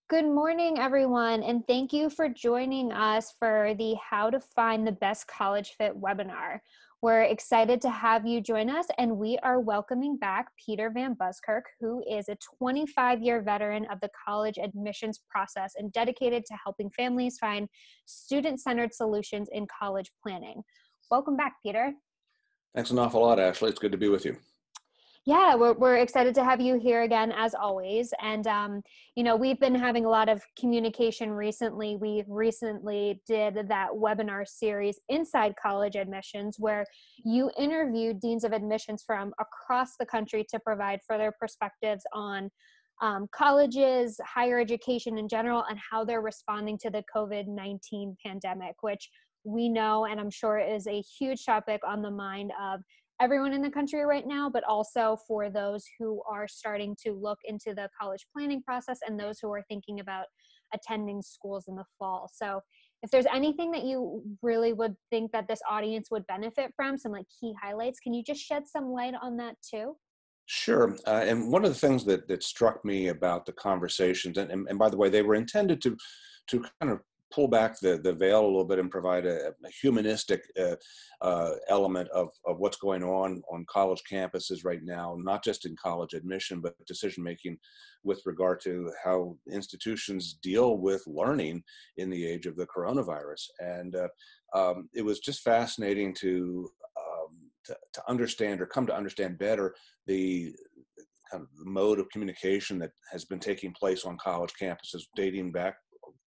Good morning, everyone, and thank you for joining us for the How to Find the Best College Fit webinar. We're excited to have you join us, and we are welcoming back Peter Van Buskirk, who is a 25-year veteran of the college admissions process and dedicated to helping families find student-centered solutions in college planning. Welcome back, Peter. Thanks an awful lot, Ashley. It's good to be with you. Yeah, we're excited to have you here again, as always. And, we've been having a lot of communication recently. We recently did that webinar series, Inside College Admissions, where you interviewed deans of admissions from across the country to provide further perspectives on colleges, higher education in general, and how they're responding to the COVID-19 pandemic, which we know, and I'm sure is a huge topic on the mind of everyone in the country right now, but also for those who are starting to look into the college planning process and those who are thinking about attending schools in the fall. So if there's anything that you really would think that this audience would benefit from, some like key highlights, can you just shed some light on that too? Sure. And one of the things that struck me about the conversations, and by the way, they were intended to kind of pull back the veil a little bit and provide a humanistic element of what's going on college campuses right now, not just in college admission, but decision making with regard to how institutions deal with learning in the age of the coronavirus. And it was just fascinating to understand or come to understand better the kind of mode of communication that has been taking place on college campuses dating back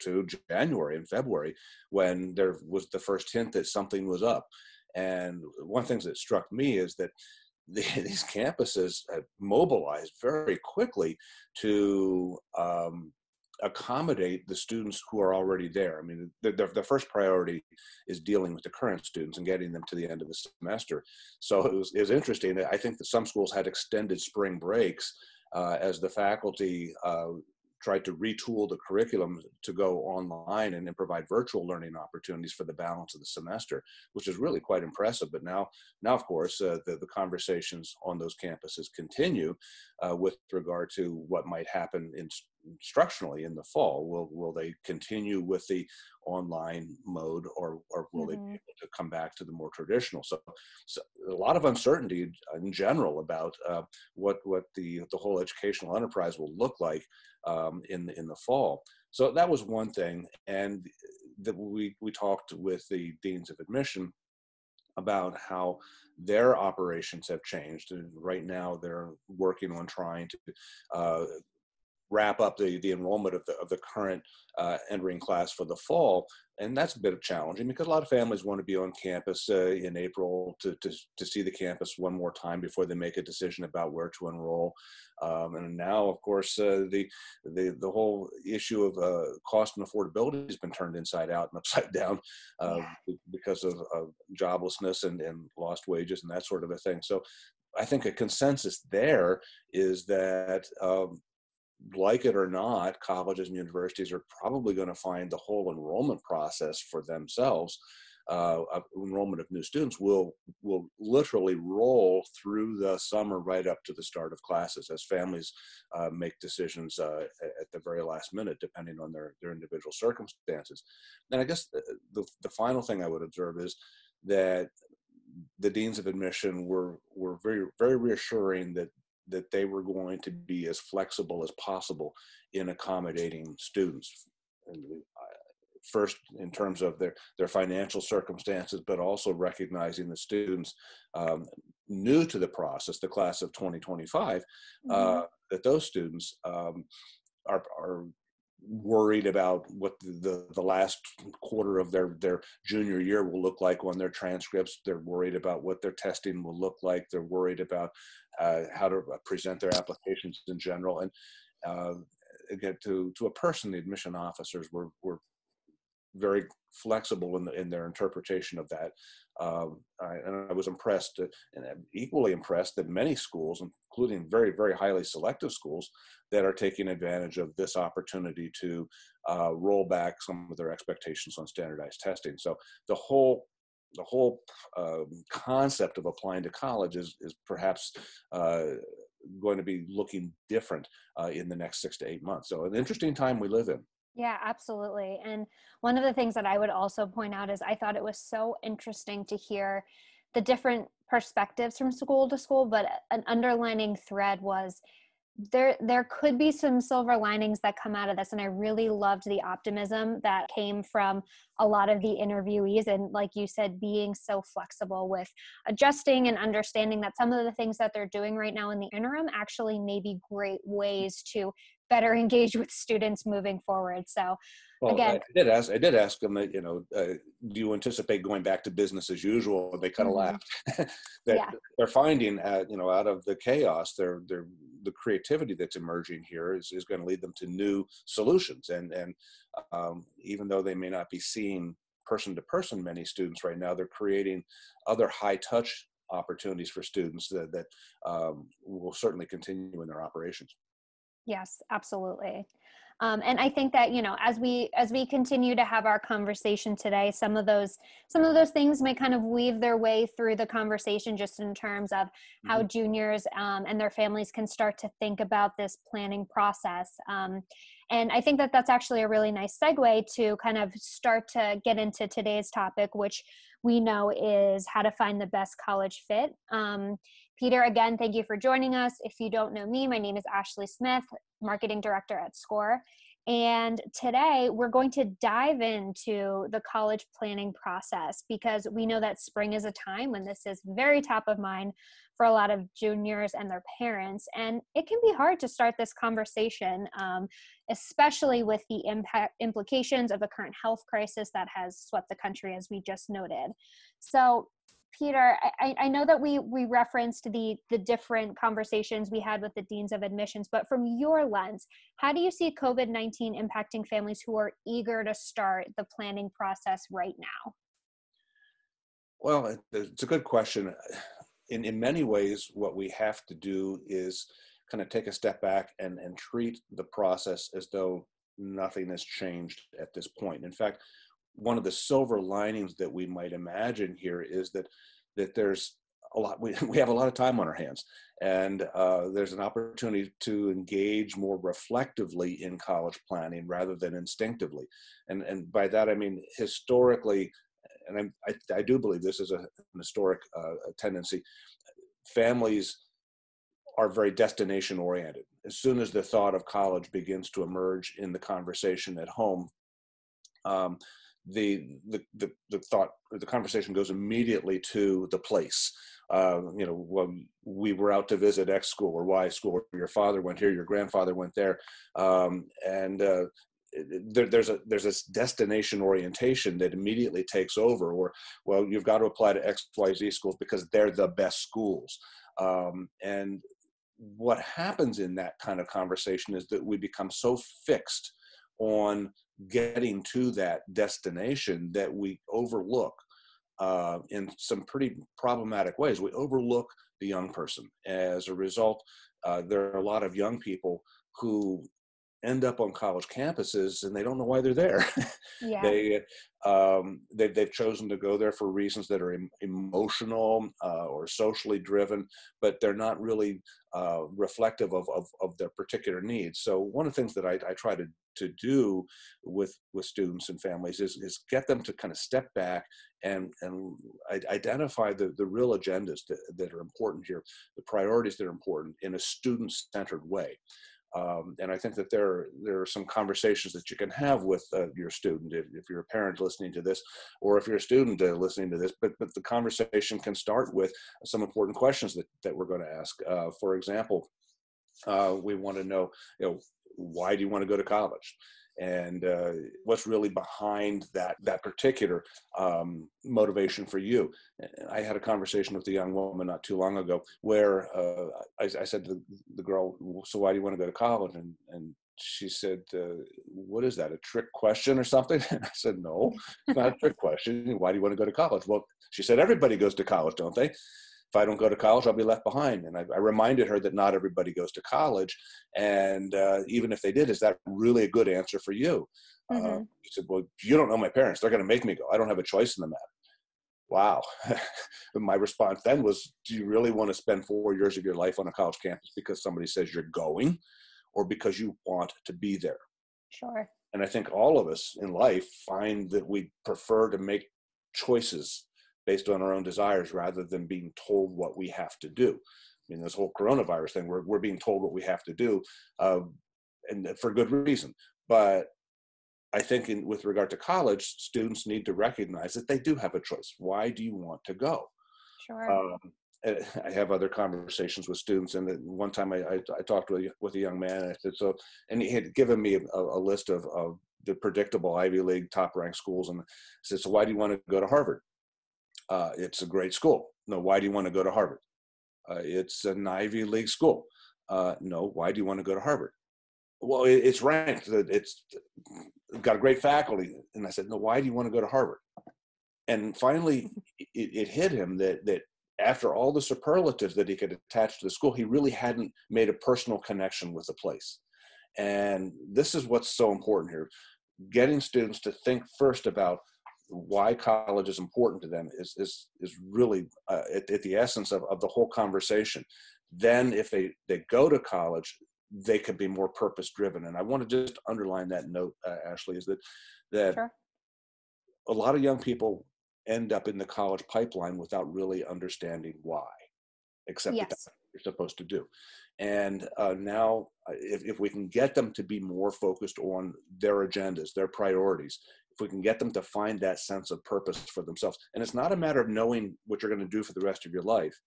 to January and February, when there was the first hint that something was up. And one of the things that struck me is that these campuses have mobilized very quickly to accommodate the students who are already there. I mean, the first priority is dealing with the current students and getting them to the end of the semester. So it was interesting. I think that some schools had extended spring breaks as the faculty tried to retool the curriculum to go online and then provide virtual learning opportunities for the balance of the semester, which is really quite impressive. But now of course, the conversations on those campuses continue with regard to what might happen instructionally in the fall. Will they continue with the online mode, or will they be able to come back to the more traditional? So a lot of uncertainty in general about what the whole educational enterprise will look like in the fall. So that was one thing, and that we talked with the deans of admission about how their operations have changed, and right now they're working on trying to wrap up the enrollment of the current entering class for the fall. And that's a bit challenging because a lot of families want to be on campus in April to see the campus one more time before they make a decision about where to enroll. And now, of course, the whole issue of cost and affordability has been turned inside out and upside down because of joblessness and lost wages and that sort of a thing. So I think a consensus there is that like it or not, colleges and universities are probably going to find the whole enrollment process for themselves. Enrollment of new students will literally roll through the summer right up to the start of classes as families make decisions at the very last minute, depending on their individual circumstances. And I guess the final thing I would observe is that the deans of admission were very, very reassuring that they were going to be as flexible as possible in accommodating students. And first, in terms of their financial circumstances, but also recognizing the students new to the process, the class of 2025, that those students are worried about what the last quarter of their junior year will look like on their transcripts. They're worried about what their testing will look like. They're worried about how to present their applications in general. And again, to a person, the admission officers were very flexible in their interpretation of that. And I was impressed, and I'm equally impressed that many schools, including very, very highly selective schools, that are taking advantage of this opportunity to roll back some of their expectations on standardized testing. So the whole concept of applying to college is perhaps going to be looking different in the next 6 to 8 months. So an interesting time we live in. Yeah, absolutely. And one of the things that I would also point out is I thought it was so interesting to hear the different perspectives from school to school, but an underlining thread was there could be some silver linings that come out of this. And I really loved the optimism that came from a lot of the interviewees. And like you said, being so flexible with adjusting and understanding that some of the things that they're doing right now in the interim actually may be great ways to better engage with students moving forward. So Well, again, I did ask them that, do you anticipate going back to business as usual? And they kind of laughed. That yeah. they're finding, out of the chaos, the creativity that's emerging here is going to lead them to new solutions. And even though they may not be seeing person to person many students right now, they're creating other high touch opportunities for students that will certainly continue in their operations. Yes, absolutely. And I think that, as we continue to have our conversation today, some of those things may kind of weave their way through the conversation, just in terms of how juniors and their families can start to think about this planning process. And I think that that's actually a really nice segue to kind of start to get into today's topic, which we know is how to find the best college fit. Peter, again, thank you for joining us. If you don't know me, my name is Ashley Smith, Marketing Director at Scoir. And today we're going to dive into the college planning process, because we know that spring is a time when this is very top of mind for a lot of juniors and their parents. And it can be hard to start this conversation, especially with the implications of the current health crisis that has swept the country, as we just noted. So Peter, I know that we referenced the different conversations we had with the deans of admissions, but from your lens, how do you see COVID-19 impacting families who are eager to start the planning process right now? Well, it's a good question. In many ways, what we have to do is kind of take a step back and treat the process as though nothing has changed at this point. In fact, one of the silver linings that we might imagine here is that there's a lot, we have a lot of time on our hands, and there's an opportunity to engage more reflectively in college planning rather than instinctively. And by that, I mean, historically, and I do believe this is an historic tendency, families are very destination oriented. As soon as the thought of college begins to emerge in the conversation at home, the thought, or the conversation goes immediately to the place. Well, we were out to visit X school or Y school, or your father went here, your grandfather went there, and there's this destination orientation that immediately takes over. Or, well, you've got to apply to XYZ schools because they're the best schools. And what happens in that kind of conversation is that we become so fixed on getting to that destination that we overlook, in some pretty problematic ways, we overlook the young person. As a result, there are a lot of young people who end up on college campuses and they don't know why they're there. Yeah. They've chosen to go there for reasons that are emotional or socially driven, but they're not really reflective of their particular needs. So one of the things that I try to do with students and families is get them to kind of step back and identify the real agendas that are important here, the priorities that are important in a student-centered way. And I think that there are some conversations that you can have with your student, if you're a parent listening to this, or if you're a student listening to this. But the conversation can start with some important questions that we're going to ask. For example, we want to know, why do you want to go to college? And what's really behind that particular motivation for you? I had a conversation with a young woman not too long ago where I said to the girl, so why do you want to go to college? And she said, what is that, a trick question or something? And I said, no, it's not a trick question. Why do you want to go to college? Well, she said, everybody goes to college, don't they? If I don't go to college, I'll be left behind. And I reminded her that not everybody goes to college. And even if they did, is that really a good answer for you? She said, well, you don't know my parents. They're going to make me go. I don't have a choice in the matter. Wow. My response then was, do you really want to spend 4 years of your life on a college campus because somebody says you're going, or because you want to be there? Sure. And I think all of us in life find that we prefer to make choices based on our own desires rather than being told what we have to do. I mean, this whole coronavirus thing, we're being told what we have to do, and for good reason. But I think with regard to college, students need to recognize that they do have a choice. Why do you want to go? Sure. Um, I have other conversations with students, and one time I talked with a young man, and I said, so, and he had given me a list of the predictable Ivy League top-ranked schools, and I said, so why do you want to go to Harvard? It's a great school. No, why do you want to go to Harvard? It's an Ivy League school. No, why do you want to go to Harvard? Well, it's ranked. It's got a great faculty. And I said, no, why do you want to go to Harvard? And finally, it hit him that after all the superlatives that he could attach to the school, he really hadn't made a personal connection with the place. And this is what's so important here. Getting students to think first about why college is important to them is really at the essence of the whole conversation. Then if they go to college, they could be more purpose driven. And I want to just underline that note, Ashley, is that Sure. a lot of young people end up in the college pipeline without really understanding why, except that that's Yes. what you're supposed to do. And now, if we can get them to be more focused on their agendas, their priorities, if we can get them to find that sense of purpose for themselves, and it's not a matter of knowing what you're going to do for the rest of your life,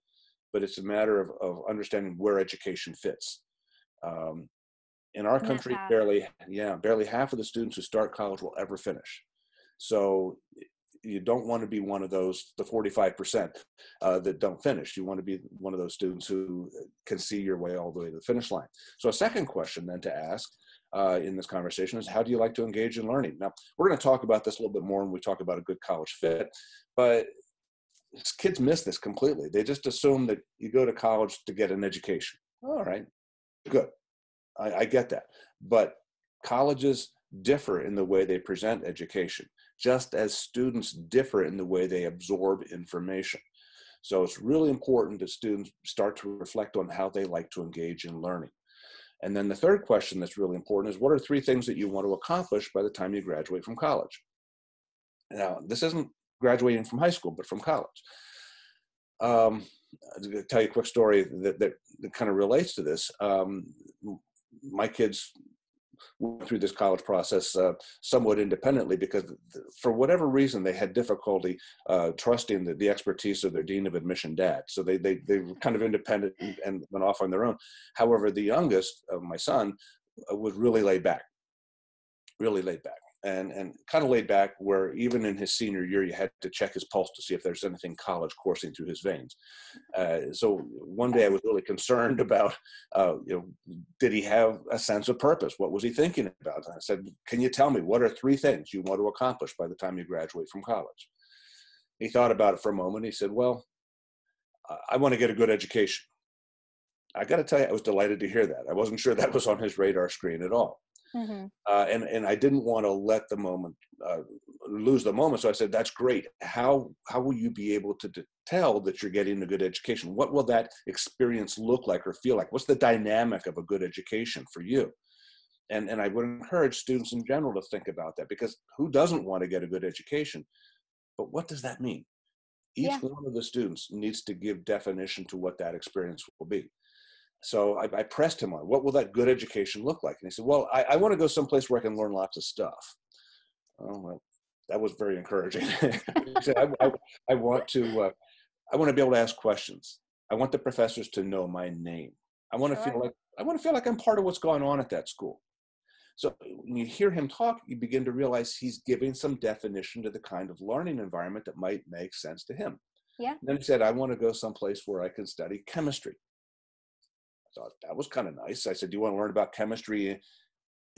but it's a matter of understanding where education fits. In our In that country, path. barely half of the students who start college will ever finish. So you don't want to be one of those, the 45% that don't finish. You want to be one of those students who can see your way all the way to the finish line. So a second question then to ask in this conversation is, how do you like to engage in learning? Now, we're going to talk about this a little bit more when we talk about a good college fit, but kids miss this completely. They just assume that you go to college to get an education. All right, good. I get that. But colleges differ in the way they present education, just as students differ in the way they absorb information. So it's really important that students start to reflect on how they like to engage in learning. And then the third question that's really important is, what are 3 things that you want to accomplish by the time you graduate from college? Now, this isn't graduating from high school, but from college. I'll tell you a quick story that kind of relates to this. My kids went through this college process somewhat independently because for whatever reason they had difficulty trusting the expertise of their dean of admission dad. So they were kind of independent and went off on their own. However, the youngest, my son, was really laid back and kind of laid back, where even in his senior year, you had to check his pulse to see if there's anything college coursing through his veins. So one day I was really concerned about, did he have a sense of purpose? What was he thinking about? And I said, can you tell me, what are 3 things you want to accomplish by the time you graduate from college? He thought about it for a moment. He said, well, I want to get a good education. I got to tell you, I was delighted to hear that. I wasn't sure that was on his radar screen at all. Mm-hmm. And I didn't want to let the moment lose the moment. So I said, that's great. How will you be able to tell that you're getting a good education? What will that experience look like or feel like? What's the dynamic of a good education for you? And I would encourage students in general to think about that, because who doesn't want to get a good education? But what does that mean? Each one of the students needs to give definition to what that experience will be. So I pressed him on, what will that good education look like? And he said, well, I want to go someplace where I can learn lots of stuff. Oh, well, that was very encouraging. He said, I want to be able to ask questions. I want the professors to know my name. I want to feel like I'm part of what's going on at that school. So when you hear him talk, you begin to realize he's giving some definition to the kind of learning environment that might make sense to him. Yeah. And then he said, I want to go someplace where I can study chemistry. I thought that was kind of nice. I said, do you want to learn about chemistry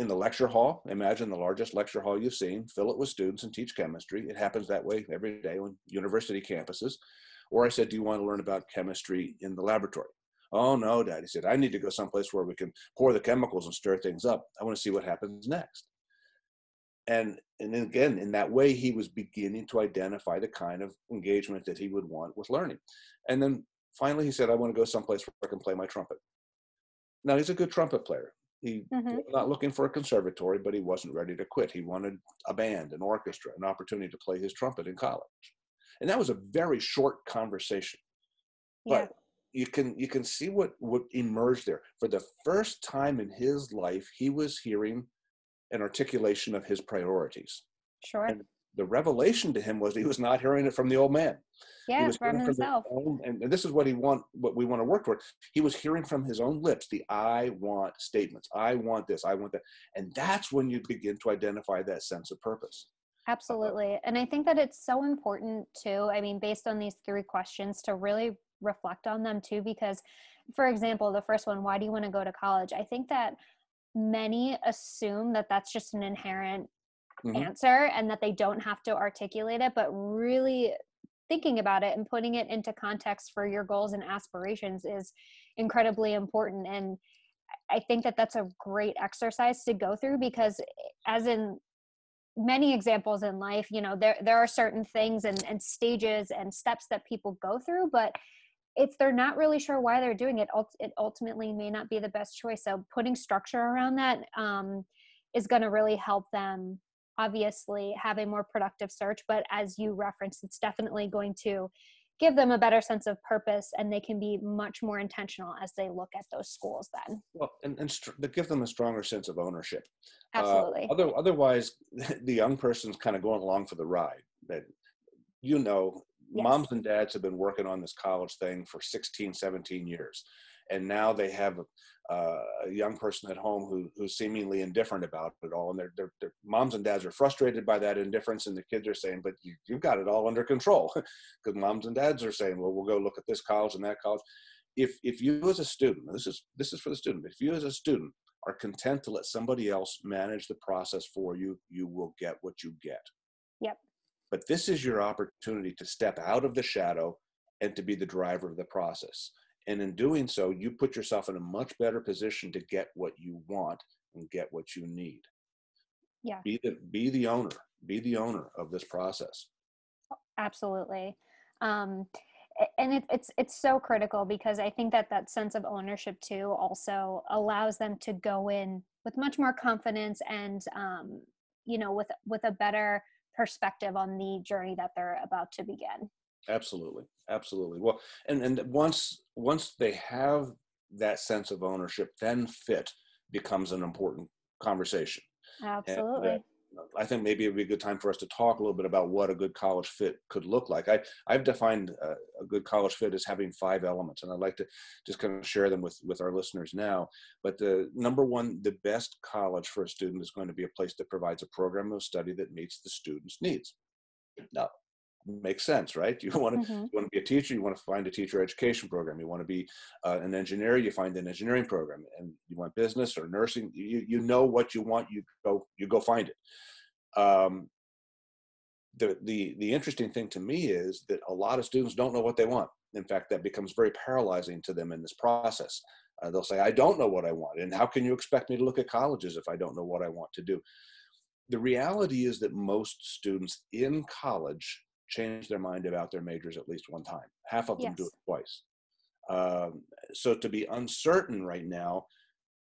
in the lecture hall? Imagine the largest lecture hall you've seen, fill it with students and teach chemistry. It happens that way every day on university campuses. Or I said, do you want to learn about chemistry in the laboratory? Oh, no, Dad. He said, I need to go someplace where we can pour the chemicals and stir things up. I want to see what happens next. And then again, in that way, he was beginning to identify the kind of engagement that he would want with learning. And then finally he said, I want to go someplace where I can play my trumpet. Now, he's a good trumpet player. He Mm-hmm. was not looking for a conservatory, but he wasn't ready to quit. He wanted a band, an orchestra, an opportunity to play his trumpet in college. And that was a very short conversation. Yeah, But you can see what emerged there. For the first time in his life, he was hearing an articulation of his priorities. sure. And the revelation to him was he was not hearing it from the old man. He Yeah, was from hearing from his himself. own, and this is what we want to work toward. He was hearing from his own lips the I want statements. I want this, I want that. And that's when you begin to identify that sense of purpose. Absolutely. And I think that it's so important too. I mean, based on these three questions, to really reflect on them too, because for example, the first one, why do you want to go to college? I think that many assume that that's just an inherent Mhm. answer and that they don't have to articulate it, but really thinking about it and putting it into context for your goals and aspirations is incredibly important. And I think that that's a great exercise to go through, because as in many examples in life, you know, there are certain things and stages and steps that people go through, but if they're not really sure why they're doing it, it ultimately may not be the best choice. So putting structure around that is going to really help them obviously have a more productive search. But as you referenced, it's definitely going to give them a better sense of purpose, and they can be much more intentional as they look at those schools then. Well, to give them a stronger sense of ownership. Absolutely. Otherwise, the young person's kind of going along for the ride. That, you know, Yes. moms and dads have been working on this college thing for 16, 17 years. And now they have a young person at home who's seemingly indifferent about it all. And their moms and dads are frustrated by that indifference. And the kids are saying, but you've got it all under control. Because moms and dads are saying, well, we'll go look at this college and that college. If you as a student, this is for the student, if you as a student are content to let somebody else manage the process for you, you will get what you get. Yep. But this is your opportunity to step out of the shadow and to be the driver of the process. And in doing so, you put yourself in a much better position to get what you want and get what you need. Yeah. Be the owner of this process. Absolutely. Um, and it's so critical, because I think that that sense of ownership too also allows them to go in with much more confidence and you know, with a better perspective on the journey that they're about to begin. Absolutely. Absolutely. Well, and once they have that sense of ownership, then fit becomes an important conversation. And Absolutely. I think maybe it'd be a good time for us to talk a little bit about what a good college fit could look like. I've defined a good college fit as having 5 elements, and I'd like to just kind of share them with our listeners now. But the number one, the best college for a student is going to be a place that provides a program of study that meets the student's needs. Now, makes sense, right? Mm-hmm. You want to be a teacher, you want to find a teacher education program. You want to be an engineer, you find an engineering program. And you want business or nursing, you know what you want, you go find it. The interesting thing to me is that a lot of students don't know what they want. In fact, that becomes very paralyzing to them in this process. They'll say, I don't know what I want, and how can you expect me to look at colleges if I don't know what I want to do? The reality is that most students in college change their mind about their majors at least one time. Half of them do Yes. it twice. So to be uncertain right now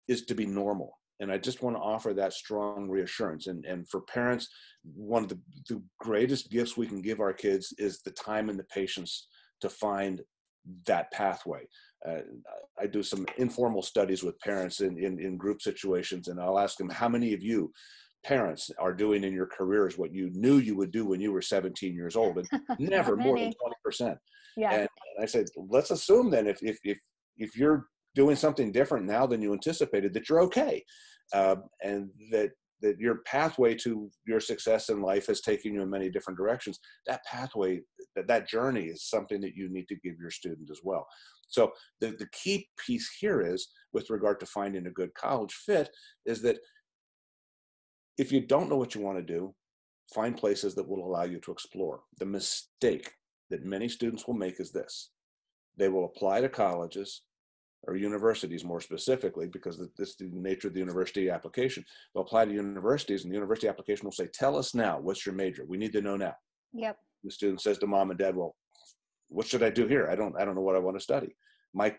is to be normal. And I just want to offer that strong reassurance. And for parents, one of the greatest gifts we can give our kids is the time and the patience to find that pathway. I do some informal studies with parents in group situations, and I'll ask them, how many of you parents are doing in your careers what you knew you would do when you were 17 years old? And never Not more than many. 20%. Yeah. And I said, let's assume then if you're doing something different now than you anticipated, that you're okay. And that your pathway to your success in life has taken you in many different directions. That pathway, that journey is something that you need to give your student as well. So the key piece here is, with regard to finding a good college fit, is that if you don't know what you want to do, find places that will allow you to explore. The mistake that many students will make is this: they will apply to colleges, or universities more specifically, because this is the nature of the university application. They'll apply to universities, and the university application will say, tell us now, what's your major? We need to know now. Yep. The student says to mom and dad, well, what should I do here? I don't know what I want to study. My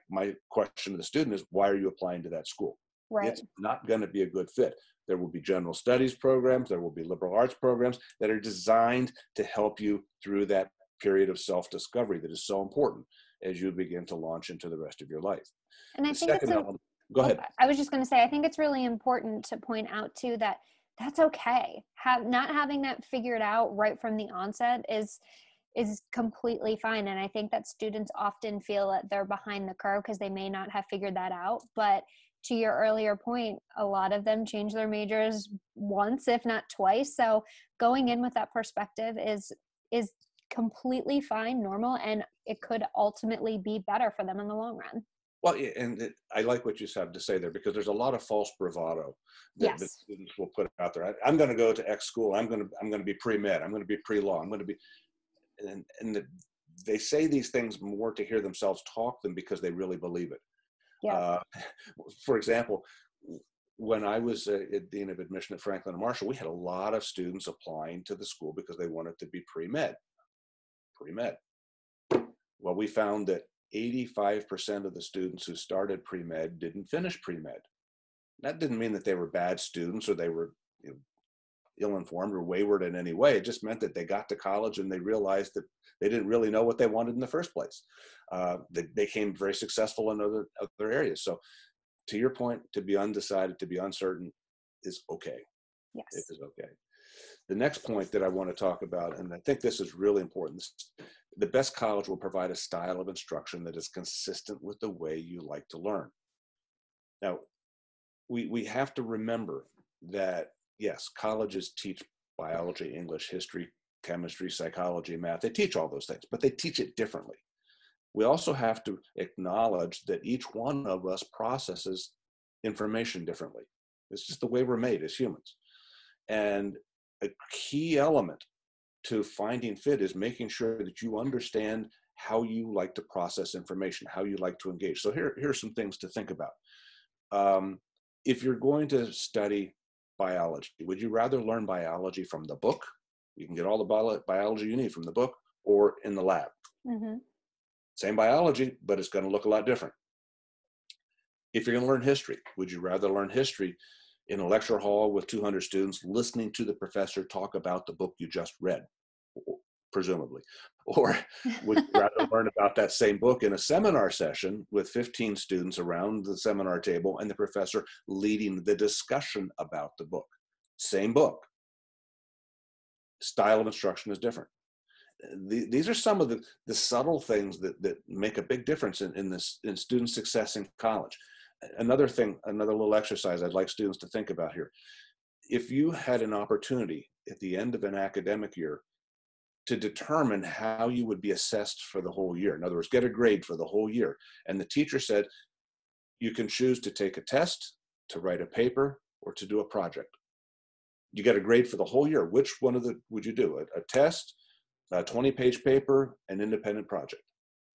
question to the student is, why are you applying to that school? Right. It's not going to be a good fit. There will be general studies programs, there will be liberal arts programs that are designed to help you through that period of self-discovery that is so important as you begin to launch into the rest of your life. And I The think second element, go ahead. I was just going to say, I think it's really important to point out too that that's okay. Not having that figured out right from the onset is completely fine. And I think that students often feel that they're behind the curve because they may not have figured that out. But to your earlier point, a lot of them change their majors once, if not twice. So going in with that perspective is completely fine, normal, and it could ultimately be better for them in the long run. Well, I like what you have to say there, because there's a lot of false bravado that the students will put out there. I'm going to go to X school. I'm going to be pre-med. I'm going to be pre-law. I'm going to be, they say these things more to hear themselves talk than because they really believe it. Yeah. For example, when I was Dean of Admission at Franklin and Marshall, we had a lot of students applying to the school because they wanted to be pre-med. Well, we found that 85% of the students who started pre-med didn't finish pre-med. That didn't mean that they were bad students or they were ill-informed or wayward in any way. It just meant that they got to college and they realized that they didn't really know what they wanted in the first place. They became very successful in other areas. So to your point, to be undecided, to be uncertain is okay. Yes. It is okay. The next point that I want to talk about, and I think this is really important, the best college will provide a style of instruction that is consistent with the way you like to learn. Now, we have to remember that, yes, colleges teach biology, English, history, chemistry, psychology, math. They teach all those things, but they teach it differently. We also have to acknowledge that each one of us processes information differently. It's just the way we're made as humans. And a key element to finding fit is making sure that you understand how you like to process information, how you like to engage. So here's some things to think about. If you're going to study biology, would you rather learn biology from the book? You can get all the biology you need from the book, or in the lab. Mm-hmm. Same biology, but it's going to look a lot different. If you're going to learn history, would you rather learn history in a lecture hall with 200 students listening to the professor talk about the book you just read, presumably? Or would you rather learn about that same book in a seminar session with 15 students around the seminar table and the professor leading the discussion about the book? Same book. Style of instruction is different. These are some of the subtle things that make a big difference in student success in college. Another little exercise I'd like students to think about here. If you had an opportunity at the end of an academic year to determine how you would be assessed for the whole year, in other words, get a grade for the whole year, and the teacher said, you can choose to take a test, to write a paper, or to do a project. You get a grade for the whole year. Which one would you do? A test, a 20-page paper, an independent project?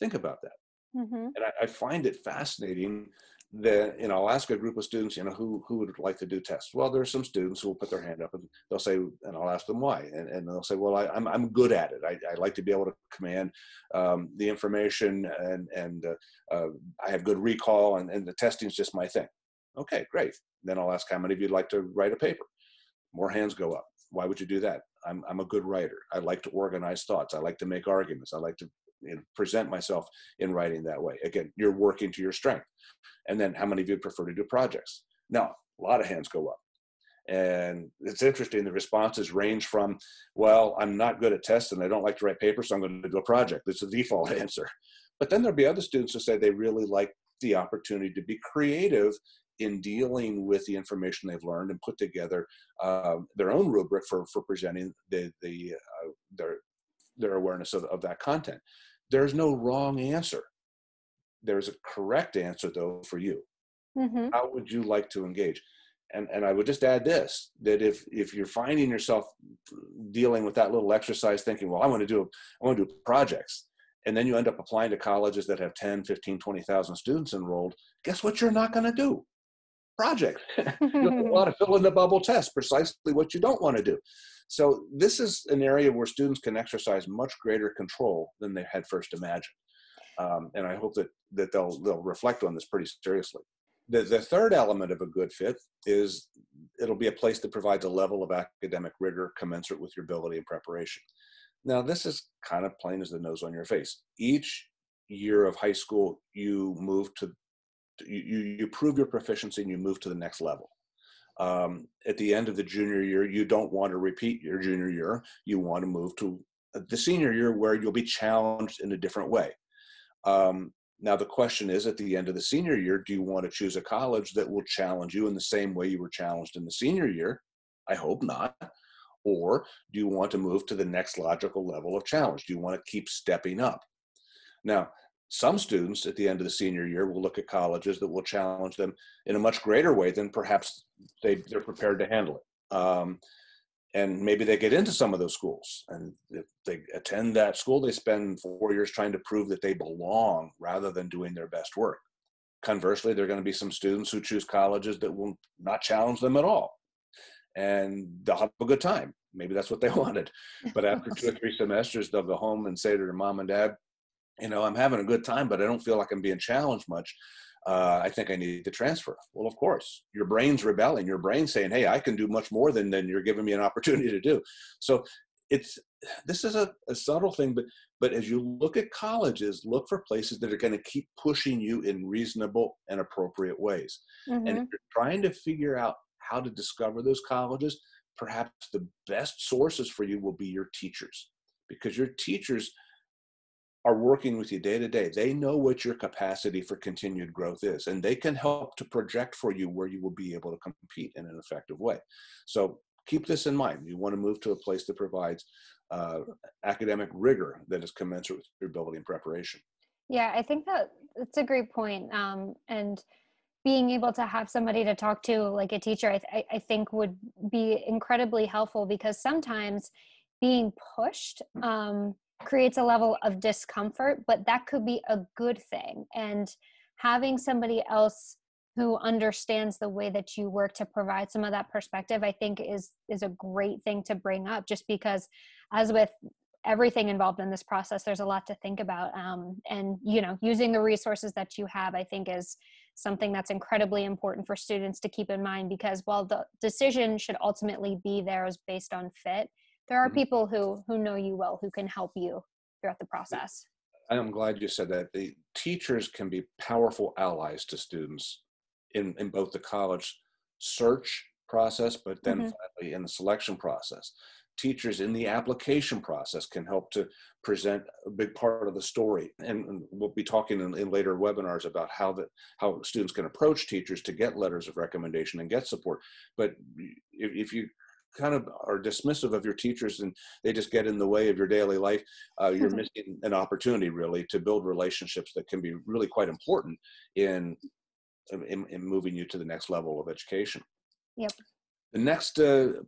Think about that. Mm-hmm. And I find it fascinating that, I'll ask a group of students, who would like to do tests. Well, there are some students who will put their hand up and they'll say, and I'll ask them why. And they'll say, well, I'm good at it. I like to be able to command the information and I have good recall and the testing is just my thing. Okay, great. Then I'll ask how many of you'd like to write a paper. More hands go up. Why would you do that? I'm a good writer. I like to organize thoughts. I like to make arguments. I like to present myself in writing that way. Again, you're working to your strength. And then how many of you prefer to do projects? Now, a lot of hands go up. And it's interesting, the responses range from, well, I'm not good at tests and I don't like to write papers, so I'm going to do a project. That's the default answer. But then there'll be other students who say they really like the opportunity to be creative in dealing with the information they've learned and put together their own rubric for presenting their awareness of that content. There's no wrong answer. There's a correct answer, though, for you. Mm-hmm. How would you like to engage? And I would just add this, that if you're finding yourself dealing with that little exercise thinking, well, I want to do projects, and then you end up applying to colleges that have 10, 15, 20,000 students enrolled, guess what you're not going to do? Project. You'll have a lot of fill in the bubble tests, precisely what you don't want to do. So this is an area where students can exercise much greater control than they had first imagined. And I hope that they'll reflect on this pretty seriously. The third element of a good fit is it'll be a place that provides a level of academic rigor commensurate with your ability and preparation. Now, this is kind of plain as the nose on your face. Each year of high school, you move to, you prove your proficiency and you move to the next level. At the end of the junior year, you don't want to repeat your junior year. You want to move to the senior year where you'll be challenged in a different way. Now, the question is, at the end of the senior year, do you want to choose a college that will challenge you in the same way you were challenged in the senior year? I hope not. Or do you want to move to the next logical level of challenge? Do you want to keep stepping up? Now, some students at the end of the senior year will look at colleges that will challenge them in a much greater way than perhaps they're prepared to handle it. And maybe they get into some of those schools, and if they attend that school, they spend 4 years trying to prove that they belong rather than doing their best work. Conversely, there are going to be some students who choose colleges that will not challenge them at all, and they'll have a good time. Maybe that's what they wanted. But after 2 or 3 semesters, they'll go home and say to their mom and dad, I'm having a good time, but I don't feel like I'm being challenged much. I think I need to transfer. Well, of course, your brain's rebelling. Your brain's saying, hey, I can do much more than you're giving me an opportunity to do. So this is a subtle thing, but as you look at colleges, look for places that are going to keep pushing you in reasonable and appropriate ways. Mm-hmm. And if you're trying to figure out how to discover those colleges, perhaps the best sources for you will be your teachers, because your teachers are working with you day to day. They know what your capacity for continued growth is, and they can help to project for you where you will be able to compete in an effective way. So keep this in mind. You want to move to a place that provides academic rigor that is commensurate with your ability and preparation. Yeah, I think that's a great point. And being able to have somebody to talk to, like a teacher, I think would be incredibly helpful, because sometimes being pushed creates a level of discomfort, but that could be a good thing. And having somebody else who understands the way that you work to provide some of that perspective, I think is a great thing to bring up, just because, as with everything involved in this process, there's a lot to think about. And, using the resources that you have, I think, is something that's incredibly important for students to keep in mind, because while the decision should ultimately be theirs based on fit, there are people who know you well, who can help you throughout the process. I'm glad you said that. The teachers can be powerful allies to students in both the college search process, but then finally in the selection process. Teachers in the application process can help to present a big part of the story. And we'll be talking in later webinars about how students can approach teachers to get letters of recommendation and get support. But if you kind of are dismissive of your teachers and they just get in the way of your daily life, you're missing an opportunity really to build relationships that can be really quite important in moving you to the next level of education. Yep. The next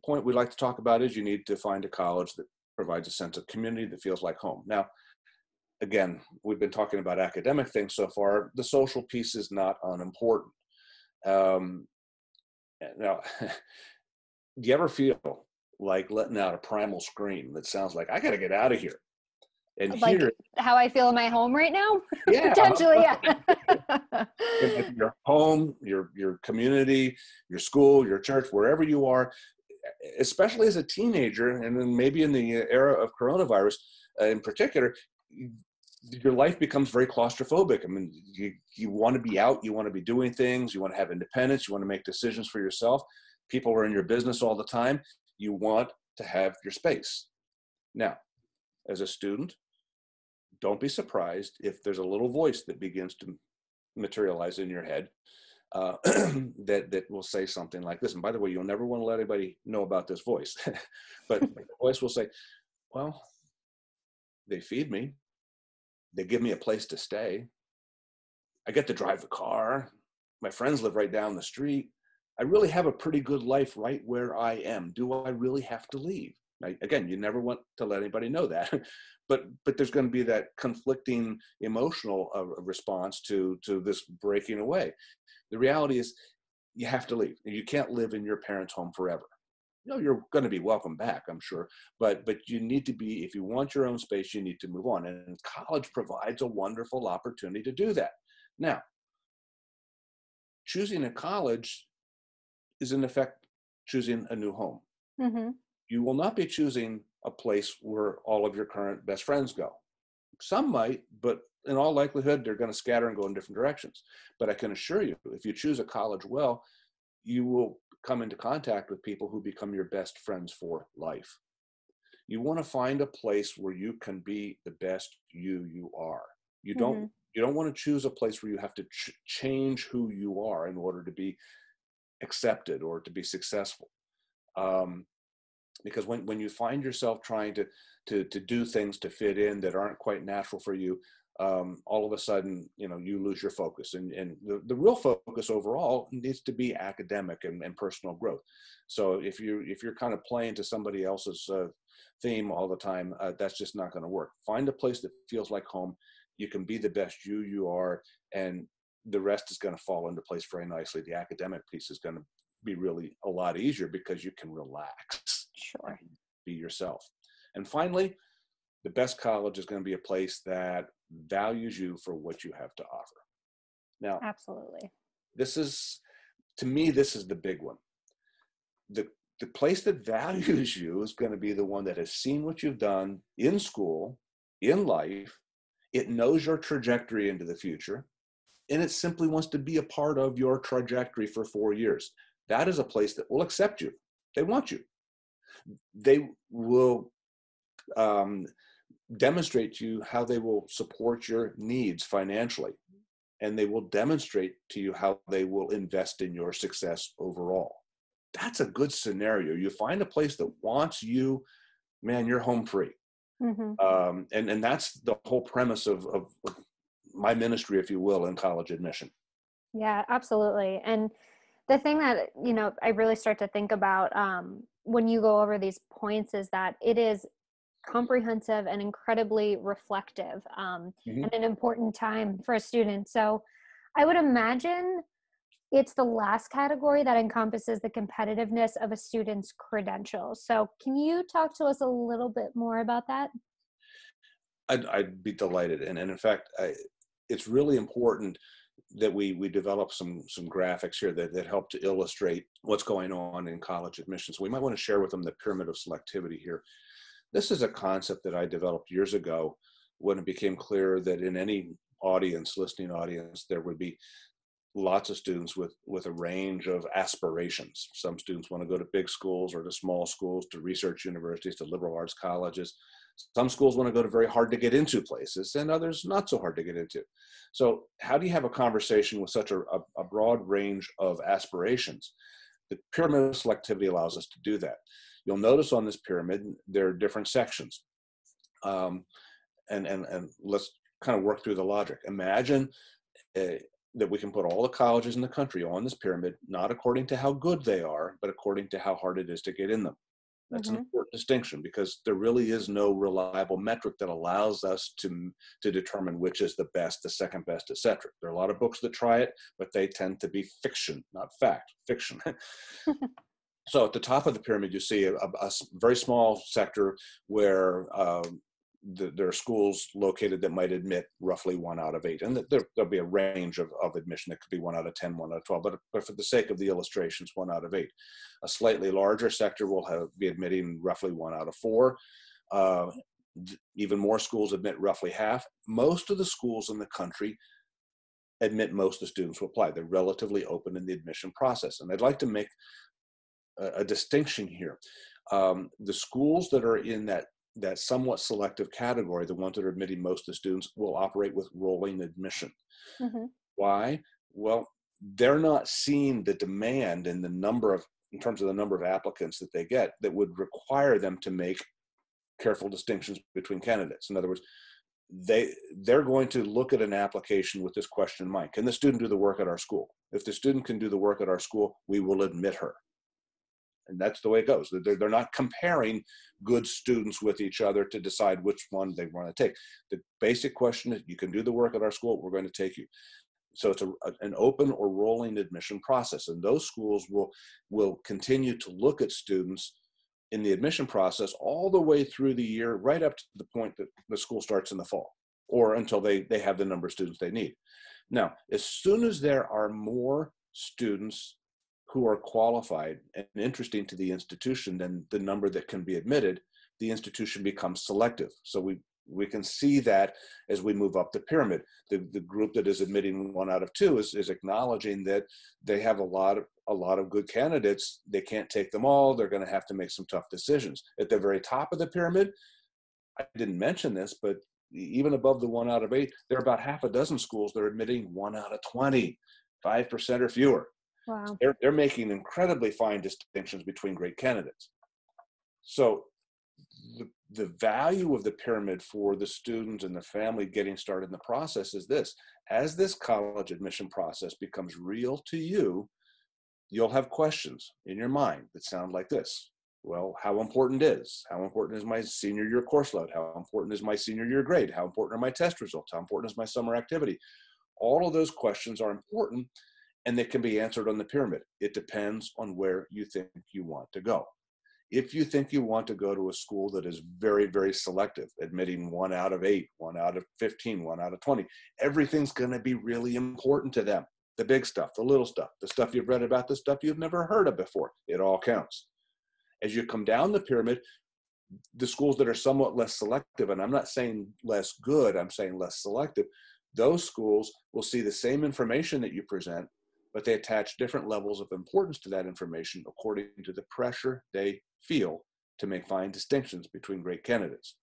point we'd like to talk about is you need to find a college that provides a sense of community that feels like home. Now, again, we've been talking about academic things so far. The social piece is not unimportant. Now, do you ever feel like letting out a primal scream that sounds like, I got to get out of here? And like here, how I feel in my home right now? Yeah. Potentially, yeah. Your home, your community, your school, your church, wherever you are, especially as a teenager, and then maybe in the era of coronavirus in particular, your life becomes very claustrophobic. I mean, you want to be out, you want to be doing things, you want to have independence, you want to make decisions for yourself. People are in your business all the time. You want to have your space. Now, as a student, don't be surprised if there's a little voice that begins to materialize in your head that will say something like this. And by the way, you'll never want to let anybody know about this voice. But the voice will say, well, they feed me. They give me a place to stay. I get to drive the car. My friends live right down the street. I really have a pretty good life right where I am. Do I really have to leave? Now, again, you never want to let anybody know that, but there's going to be that conflicting emotional response to this breaking away. The reality is you have to leave. You can't live in your parents' home forever. You're going to be welcome back, I'm sure, but you need to be, if you want your own space, you need to move on. And college provides a wonderful opportunity to do that. Now, choosing a college is in effect choosing a new home. Mm-hmm. You will not be choosing a place where all of your current best friends go. Some might, but in all likelihood, they're going to scatter and go in different directions. But I can assure you, if you choose a college well, you will come into contact with people who become your best friends for life. You want to find a place where you can be the best you are. You don't want to choose a place where you have to change who you are in order to be accepted or to be successful. Because when you find yourself trying to do things to fit in that aren't quite natural for you, all of a sudden, you lose your focus. And the real focus overall needs to be academic and personal growth. So if you're kind of playing to somebody else's theme all the time, that's just not going to work. Find a place that feels like home. You can be the best you are, and the rest is going to fall into place very nicely. The academic piece is going to be really a lot easier because you can relax. Sure. Be yourself. And finally, the best college is going to be a place that values you for what you have to offer. Now, absolutely. To me, this is the big one. The place that values you is going to be the one that has seen what you've done in school, in life. It knows your trajectory into the future, and it simply wants to be a part of your trajectory for 4 years. That is a place that will accept you. They want you. They will demonstrate to you how they will support your needs financially, and they will demonstrate to you how they will invest in your success overall. That's a good scenario. You find a place that wants you, man, you're home free. Mm-hmm. And that's the whole premise of my ministry, if you will, in college admission. Yeah, absolutely. And the thing that, I really start to think about when you go over these points is that it is comprehensive and incredibly reflective and an important time for a student. So I would imagine it's the last category that encompasses the competitiveness of a student's credentials. So can you talk to us a little bit more about that? I'd be delighted. And in fact, it's really important that we develop some graphics here that help to illustrate what's going on in college admissions. We might want to share with them the Pyramid of Selectivity here. This is a concept that I developed years ago when it became clear that in any listening audience, there would be lots of students with a range of aspirations. Some students want to go to big schools or to small schools, to research universities, to liberal arts colleges. Some schools want to go to very hard to get into places, and others not so hard to get into. So how do you have a conversation with such a broad range of aspirations? The Pyramid of Selectivity allows us to do that. You'll notice on this pyramid, there are different sections. And let's kind of work through the logic. Imagine that we can put all the colleges in the country on this pyramid, not according to how good they are, but according to how hard it is to get in them. That's an important distinction, because there really is no reliable metric that allows us to determine which is the best, the second best, etc. There are a lot of books that try it, but they tend to be fiction, not fact, fiction. So at the top of the pyramid, you see a very small sector where there are schools located that might admit roughly 1 out of 8. And there'll be a range of admission. It could be 1 out of 10, 1 out of 12, but for the sake of the illustrations, 1 out of 8. A slightly larger sector will be admitting roughly 1 out of 4. Even more schools admit roughly half. Most of the schools in the country admit most of the students who apply. They're relatively open in the admission process. And I'd like to make a distinction here. The schools that are in that somewhat selective category, the ones that are admitting most of the students, will operate with rolling admission. Why? Well, they're not seeing the demand and in terms of the number of applicants that they get, that would require them to make careful distinctions between candidates. In other words, they're going to look at an application with this question in mind: can the student do the work at our school? If the student can do the work at our school, we will admit her. And that's the way it goes. They're not comparing good students with each other to decide which one they want to take. The basic question is, you can do the work at our school, we're going to take you. So it's an open or rolling admission process. And those schools will continue to look at students in the admission process all the way through the year, right up to the point that the school starts in the fall, or until they have the number of students they need. Now, as soon as there are more students who are qualified and interesting to the institution than the number that can be admitted, the institution becomes selective. So we can see that as we move up the pyramid. The group that is admitting 1 out of 2 is acknowledging that they have a lot of good candidates. They can't take them all. They're going to have to make some tough decisions. At the very top of the pyramid, I didn't mention this, but even above the 1 out of 8, there are about half a dozen schools that are admitting 1 out of 20, 5% or fewer. Wow. They're making incredibly fine distinctions between great candidates. So the value of the pyramid for the students and the family getting started in the process is this: as this college admission process becomes real to you, you'll have questions in your mind that sound like this. Well, how important is my senior year course load? How important is my senior year grade? How important are my test results? How important is my summer activity? All of those questions are important, and they can be answered on the pyramid. It depends on where you think you want to go. If you think you want to go to a school that is very, very selective, admitting 1 out of 8, 1 out of 15, 1 out of 20, everything's going to be really important to them. The big stuff, the little stuff, the stuff you've read about, the stuff you've never heard of before, it all counts. As you come down the pyramid, the schools that are somewhat less selective, and I'm not saying less good, I'm saying less selective, those schools will see the same information that you present, but they attach different levels of importance to that information according to the pressure they feel to make fine distinctions between great candidates.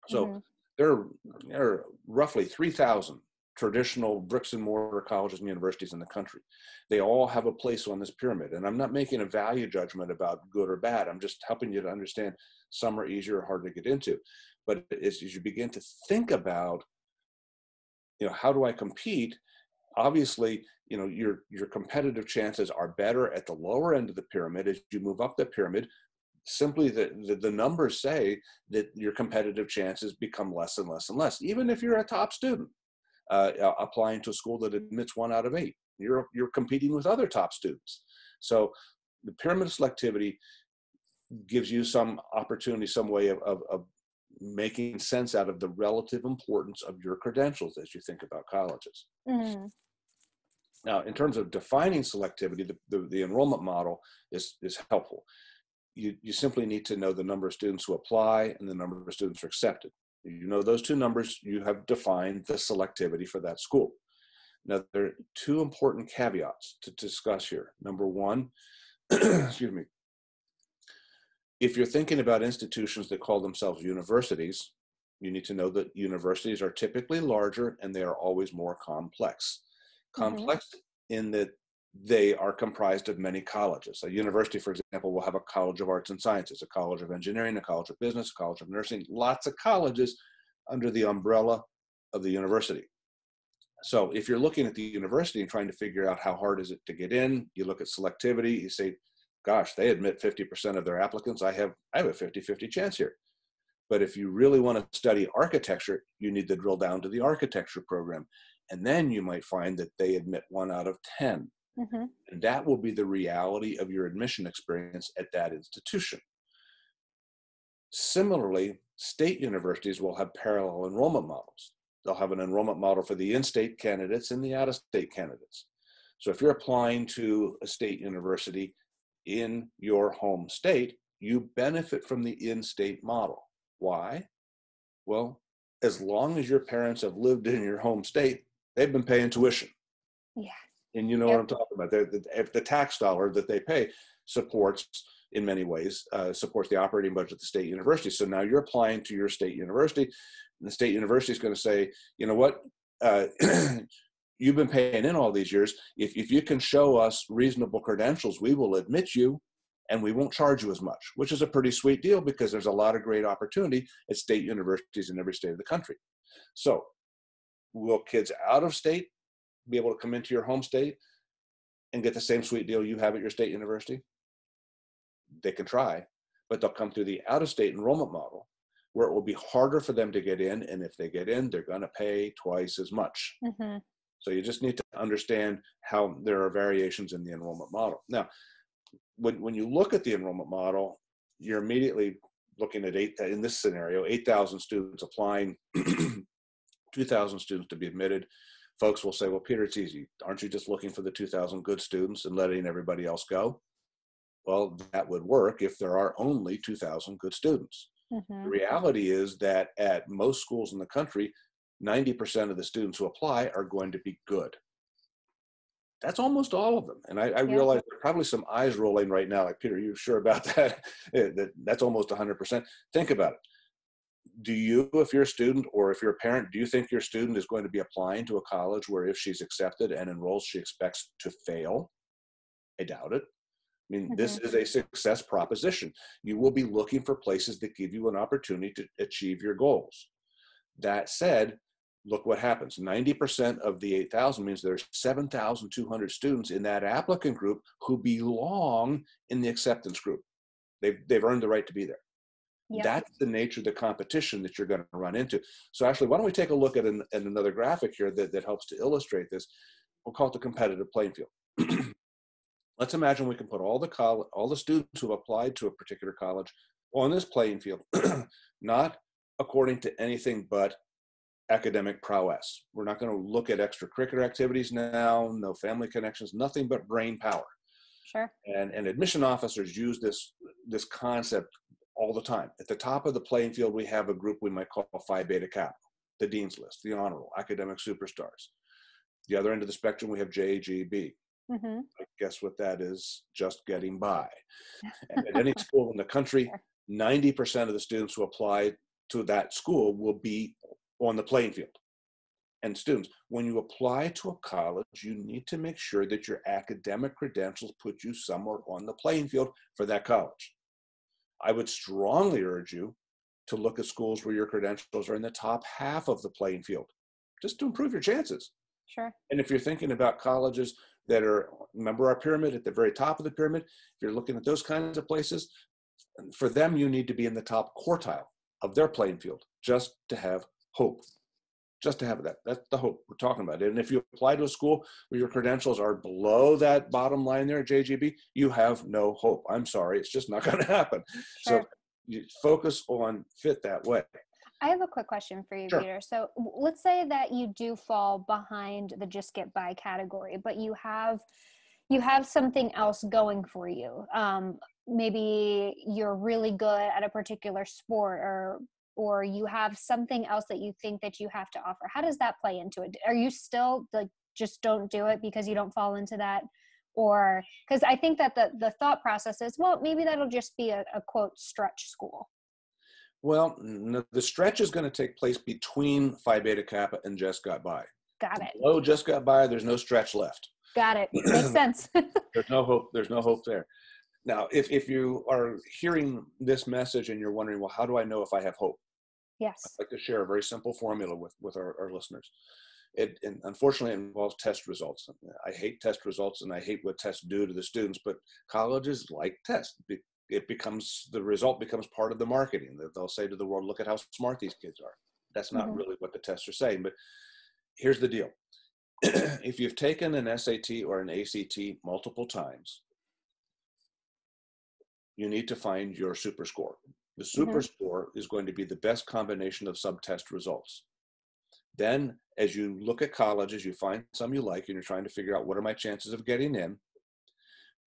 So there are roughly 3,000 traditional bricks and mortar colleges and universities in the country. They all have a place on this pyramid. And I'm not making a value judgment about good or bad. I'm just helping you to understand some are easier or harder to get into. But as you begin to think about, how do I compete? Obviously, your competitive chances are better at the lower end of the pyramid. As you move up the pyramid, simply the numbers say that your competitive chances become less and less and less. Even if you're a top student applying to a school that admits 1 out of 8, you're competing with other top students. So the pyramid of selectivity gives you some opportunity, some way of making sense out of the relative importance of your credentials as you think about colleges. Now, in terms of defining selectivity, the enrollment model is helpful. You simply need to know the number of students who apply and the number of students who are accepted. You know those two numbers, you have defined the selectivity for that school. Now, there are 2 important caveats to discuss here. Number 1, excuse me, if you're thinking about institutions that call themselves universities, you need to know that universities are typically larger and they are always more complex. Complex in that they are comprised of many colleges. A university, for example, will have a College of Arts and Sciences, a College of Engineering, a College of Business, a College of Nursing, lots of colleges under the umbrella of the university. So if you're looking at the university and trying to figure out how hard is it to get in, you look at selectivity, you say, gosh, they admit 50% of their applicants. I have a 50-50 chance here. But if you really want to study architecture, you need to drill down to the architecture program. And then you might find that they admit 1 out of 10. And that will be the reality of your admission experience at that institution. Similarly, state universities will have parallel enrollment models. They'll have an enrollment model for the in-state candidates and the out-of-state candidates. So if you're applying to a state university in your home state, you benefit from the in-state model. Why? Well, as long as your parents have lived in your home state, they've been paying tuition. Yeah. And you know what I'm talking about. The tax dollar that they pay supports, in many ways, supports the operating budget of the state university. So now you're applying to your state university, and the state university is going to say, you know what, you've been paying in all these years. If you can show us reasonable credentials, we will admit you, and we won't charge you as much, which is a pretty sweet deal because there's a lot of great opportunity at state universities in every state of the country. So will kids out of state be able to come into your home state and get the same sweet deal you have at your state university? they can try, but they'll come through the out-of-state enrollment model where it will be harder for them to get in. And if they get in, they're going to pay twice as much. Mm-hmm. So you just need to understand how there are variations in the enrollment model. Now, when you look at the enrollment model, you're immediately looking at in this scenario, 8,000 students applying, 2,000 students to be admitted. Folks will say, well, Peter, it's easy. Aren't you just looking for the 2,000 good students and letting everybody else go? Well, that would work if there are only 2,000 good students. Mm-hmm. The reality is that at most schools in the country, 90% of the students who apply are going to be good. That's almost all of them. And I realize there are probably some eyes rolling right now, like, Peter, you sure about that? That's almost 100%. Think about it. Do you, if you're a student or if you're a parent, do you think your student is going to be applying to a college where if she's accepted and enrolls, she expects to fail? I doubt it. I mean, this is a success proposition. You will be looking for places that give you an opportunity to achieve your goals. That said, look what happens. 90% of the 8,000 means there's 7,200 students in that applicant group who belong in the acceptance group. They've earned the right to be there. Yep. That's the nature of the competition that you're going to run into. So actually, why don't we take a look at another graphic here that helps to illustrate this. We'll call it the competitive playing field. Let's imagine we can put all the students who have applied to a particular college on this playing field, not according to anything but academic prowess. We're not going to look at extracurricular activities now, no family connections, nothing but brain power. Sure. And admission officers use this concept all the time. At the top of the playing field, we have a group we might call Phi Beta Kappa, the Dean's List, the honor roll, academic superstars. The other end of the spectrum, we have JGB. Mm-hmm. Guess what that is? Just getting by. And at any school in the country, 90% of the students who apply to that school will be on the playing field. And students, when you apply to a college, you need to make sure that your academic credentials put you somewhere on the playing field for that college. I would strongly urge you to look at schools where your credentials are in the top half of the playing field, just to improve your chances. Sure. And if you're thinking about colleges that are, remember our pyramid, at the very top of the pyramid, if you're looking at those kinds of places, for them, you need to be in the top quartile of their playing field just to have hope. Just to have that. That's the hope we're talking about. And if you apply to a school where your credentials are below that bottom line there, JGB, you have no hope. I'm sorry. It's just not going to happen. Sure. So you focus on fit that way. I have a quick question for you, Sure. Peter. So let's say that you do fall behind the just get by category, but you have something else going for you. Maybe you're really good at a particular sport, or you have something else that you think that you have to offer. How does that play into it? Are you still like, just don't do it because you don't fall into that? Or, because I think that the thought process is, well, maybe that'll just be a quote stretch school. Well, no, the stretch is going to take place between Phi Beta Kappa and just got by. Got it. Below just got by, there's no stretch left. Got it. Makes sense. There's no hope. There's no hope there. Now, if you are hearing this message and you're wondering, well, how do I know if I have hope? Yes. I'd like to share a very simple formula with our listeners. It unfortunately involves test results. I hate test results and I hate what tests do to the students, but colleges like tests. The result becomes part of the marketing. They'll say to the world, look at how smart these kids are. That's not really what the tests are saying, but here's the deal. If you've taken an SAT or an ACT multiple times, you need to find your super score. The super score is going to be the best combination of subtest results. Then, as you look at colleges, you find some you like, and you're trying to figure out what are my chances of getting in.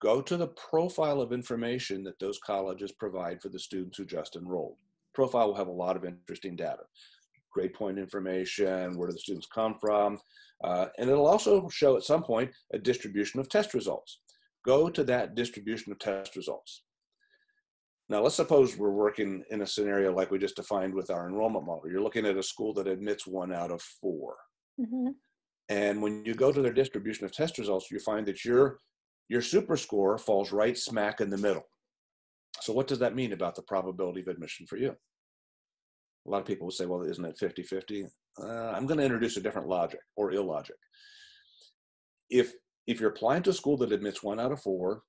Go to the profile of information that those colleges provide for the students who just enrolled. Profile will have a lot of interesting data. Grade point information, where do the students come from, and it'll also show at some point a distribution of test results. Go to that distribution of test results. Now, let's suppose we're working in a scenario like we just defined with our enrollment model. You're looking at a school that admits 1 out of 4. And when you go to their distribution of test results, you find that your super score falls right smack in the middle. So what does that mean about the probability of admission for you? A lot of people will say, well, isn't it 50-50? I'm going to introduce a different logic or illogic. If you're applying to a school that admits 1 out of 4,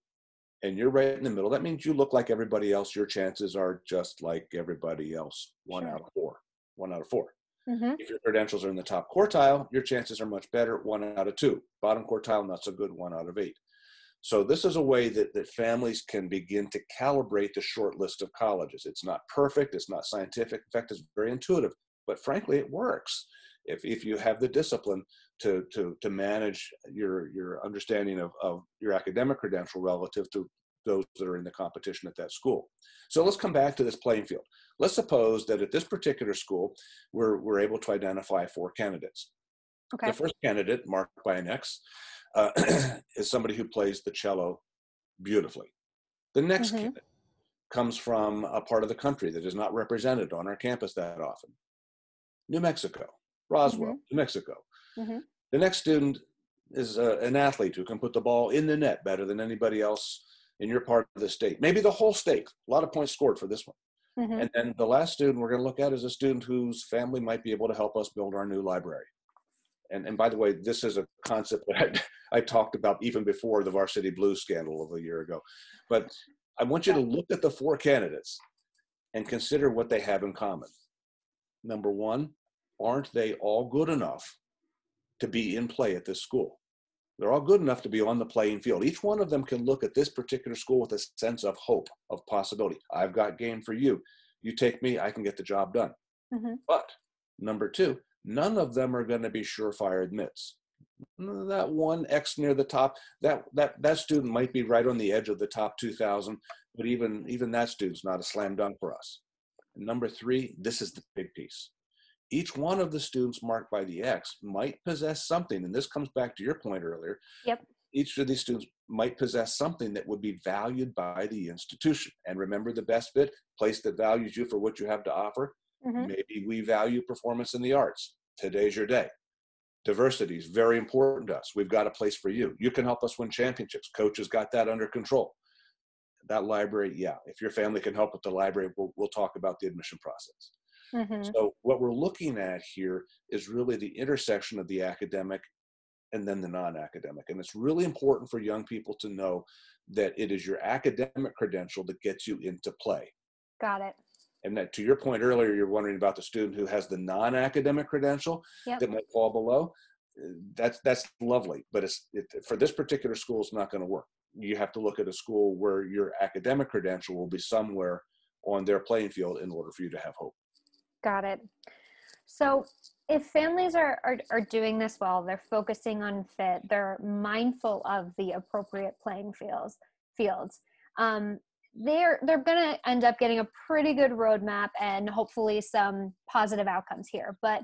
and you're right in the middle, that means you look like everybody else. Your chances are just like everybody else. One Sure. out of four. 1 out of 4. Mm-hmm. If your credentials are in the top quartile, your chances are much better. 1 out of 2. Bottom quartile, not so good. 1 out of 8. So this is a way that families can begin to calibrate the short list of colleges. It's not perfect. It's not scientific. In fact, it's very intuitive. But frankly, it works if you have the discipline to manage your understanding of your academic credential relative to those that are in the competition at that school. So let's come back to this playing field. Let's suppose that at this particular school, we're able to identify 4 candidates. Okay. The first candidate, marked by an X, is somebody who plays the cello beautifully. The next candidate comes from a part of the country that is not represented on our campus that often. New Mexico, Roswell, New Mexico. The next student is an athlete who can put the ball in the net better than anybody else in your part of the state, maybe the whole state. A lot of points scored for this one. And then the last student we're going to look at is a student whose family might be able to help us build our new library. And by the way, this is a concept that I talked about even before the Varsity Blues scandal of a year ago. But I want you to look at the 4 candidates and consider what they have in common. Number one, aren't they all good enough to be in play at this school? They're all good enough to be on the playing field. Each one of them can look at this particular school with a sense of hope, of possibility. I've got game for you. You take me, I can get the job done. But number 2, none of them are going to be surefire admits. That one X near the top, that student might be right on the edge of the top 2,000, but even that student's not a slam dunk for us. And number 3, this is the big piece. Each one of the students marked by the X might possess something, and this comes back to your point earlier. Yep. Each of these students might possess something that would be valued by the institution. And remember the best fit, place that values you for what you have to offer. Maybe we value performance in the arts. Today's your day. Diversity is very important to us. We've got a place for you. You can help us win championships. Coach has got that under control. That library, yeah. If your family can help with the library, we'll talk about the admission process. So what we're looking at here is really the intersection of the academic and then the non-academic. And it's really important for young people to know that it is your academic credential that gets you into play. Got it. And that, to your point earlier, you're wondering about the student who has the non-academic credential that might fall below. That's lovely, but for this particular school, it's not going to work. You have to look at a school where your academic credential will be somewhere on their playing field in order for you to have hope. Got it. So if families are doing this well, they're focusing on fit, they're mindful of the appropriate playing fields, they're going to end up getting a pretty good roadmap and hopefully some positive outcomes here. But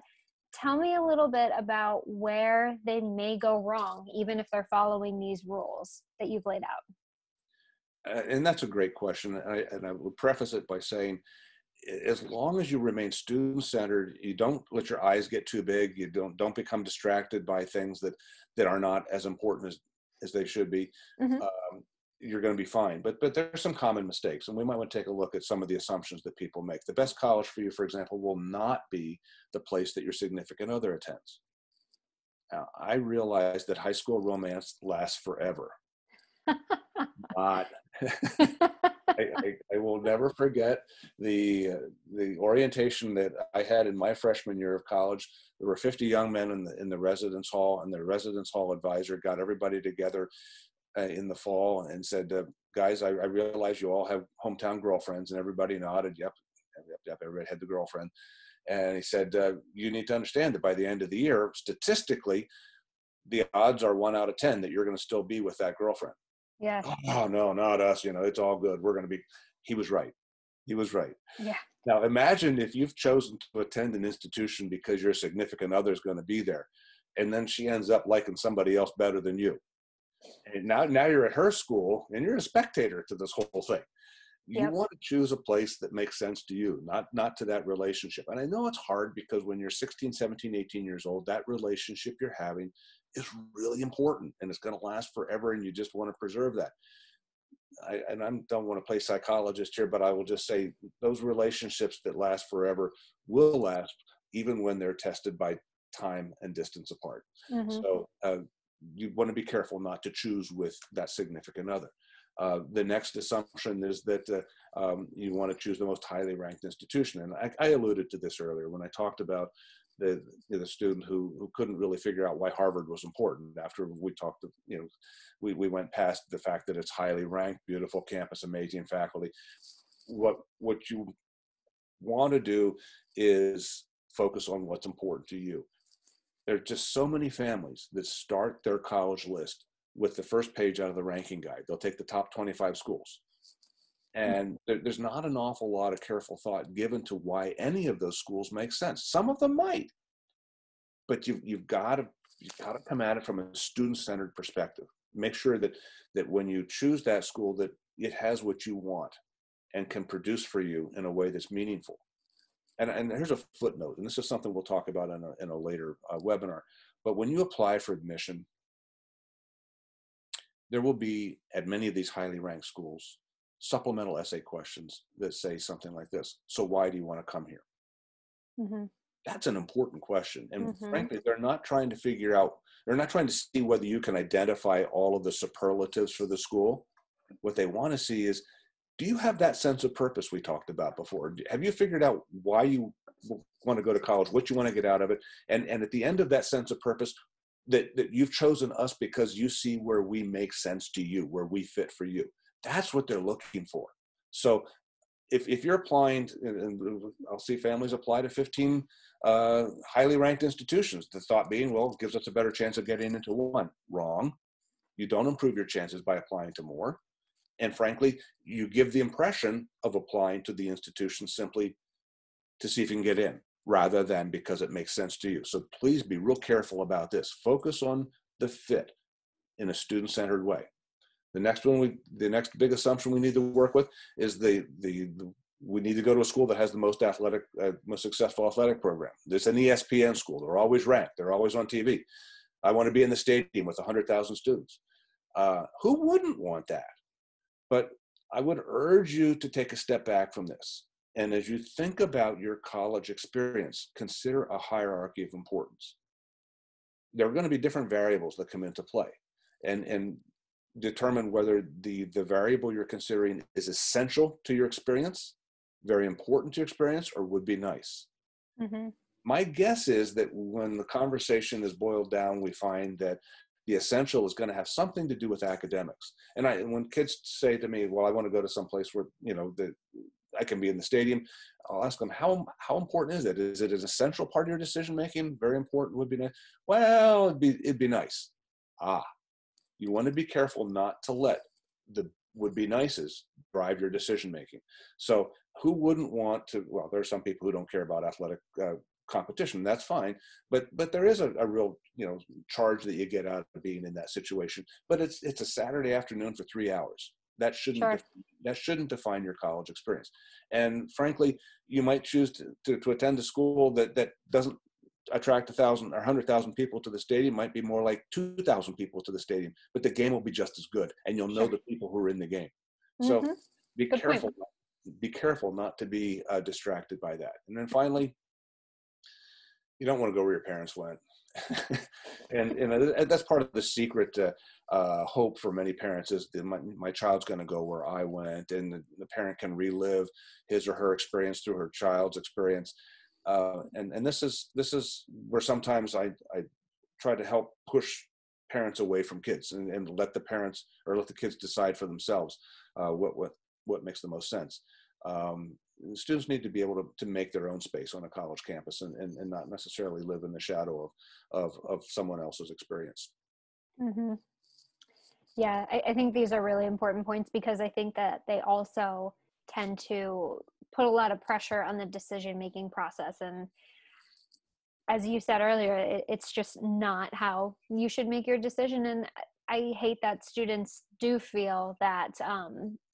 tell me a little bit about where they may go wrong, even if they're following these rules that you've laid out. And that's a great question. And I would preface it by saying, as long as you remain student-centered, you don't let your eyes get too big, you don't become distracted by things that are not as important as they should be, you're going to be fine. But there are some common mistakes, and we might want to take a look at some of the assumptions that people make. The best college for you, for example, will not be the place that your significant other attends. Now, I realize that high school romance lasts forever. Not. I will never forget the orientation that I had in my freshman year of college. There were 50 young men in the residence hall, and the residence hall advisor got everybody together in the fall and said, guys, I realize you all have hometown girlfriends, and everybody nodded. Yep, everybody had the girlfriend. And he said, you need to understand that by the end of the year, statistically, the odds are 1 out of 10 that you're going to still be with that girlfriend. Yeah. Oh, no, not us. It's all good. We're going to be. He was right. He was right. Yeah. Now, imagine if you've chosen to attend an institution because your significant other is going to be there, and then she ends up liking somebody else better than you. And now you're at her school, and you're a spectator to this whole thing. You want to choose a place that makes sense to you, not to that relationship. And I know it's hard because when you're 16, 17, 18 years old, that relationship you're having is really important, and it's going to last forever, and you just want to preserve that. I don't want to play psychologist here, but I will just say those relationships that last forever will last even when they're tested by time and distance apart. So you want to be careful not to choose with that significant other. The next assumption is that you want to choose the most highly ranked institution. And I alluded to this earlier when I talked about the student who couldn't really figure out why Harvard was important. After we talked, we went past the fact that it's highly ranked, beautiful campus, amazing faculty. What you want to do is focus on what's important to you. There are just so many families that start their college list with the first page out of the ranking guide. They'll take the top 25 schools. And there's not an awful lot of careful thought given to why any of those schools make sense. Some of them might, but you've got to come at it from a student-centered perspective. Make sure that when you choose that school, that it has what you want and can produce for you in a way that's meaningful. And here's a footnote, and this is something we'll talk about in a later webinar. But when you apply for admission, there will be, at many of these highly ranked schools, supplemental essay questions that say something like this: so why do you want to come here? Mm-hmm. That's an important question. And mm-hmm. frankly, they're not trying to see whether you can identify all of the superlatives for the school. What they want to see is, do you have that sense of purpose we talked about before? Have you figured out why you want to go to college, what you want to get out of it? And at the end of that sense of purpose, that you've chosen us because you see where we make sense to you, where we fit for you. That's what they're looking for. So if you're applying, and I'll see families apply to 15 highly ranked institutions, the thought being, well, it gives us a better chance of getting into one. Wrong. You don't improve your chances by applying to more. And frankly, you give the impression of applying to the institution simply to see if you can get in, rather than because it makes sense to you. So please be real careful about this. Focus on the fit in a student-centered way. The next big assumption we need to work with is we need to go to a school that has the most successful athletic program. There's an ESPN school. They're always ranked. They're always on TV. I want to be in the stadium with 100,000 students. Who wouldn't want that? But I would urge you to take a step back from this. And as you think about your college experience, consider a hierarchy of importance. There are going to be different variables that come into play, and determine whether the variable you're considering is essential to your experience, very important to your experience, or would be nice. Mm-hmm. My guess is that when the conversation is boiled down, we find that the essential is going to have something to do with academics. And when kids say to me, well, I want to go to some place where, I can be in the stadium, I'll ask them, how important is it? Is it an essential part of your decision-making? Very important, would be nice. Well, it'd be nice. You want to be careful not to let the would-be nices drive your decision-making. So who wouldn't want to, well, there are some people who don't care about athletic competition, that's fine, but there is a real charge that you get out of being in that situation. But it's a Saturday afternoon for 3 hours. That shouldn't define your college experience. And frankly, you might choose to attend a school that doesn't attract 1,000 or 100,000 people to the stadium. Might be more like 2,000 people to the stadium, but the game will be just as good, and you'll know the people who are in the game. So be careful. Be careful not to be distracted by that. And then finally, you don't want to go where your parents went. and that's part of the secret hope for many parents is that my child's going to go where I went, and the parent can relive his or her experience through her child's experience. And this is where sometimes I try to help push parents away from kids and let the parents or let the kids decide for themselves what makes the most sense. Students need to be able to make their own space on a college campus and not necessarily live in the shadow of someone else's experience. Mm-hmm. Yeah, I think these are really important points, because I think that they also tend to put a lot of pressure on the decision-making process. And as you said earlier, it's just not how you should make your decision. And I hate that students do feel that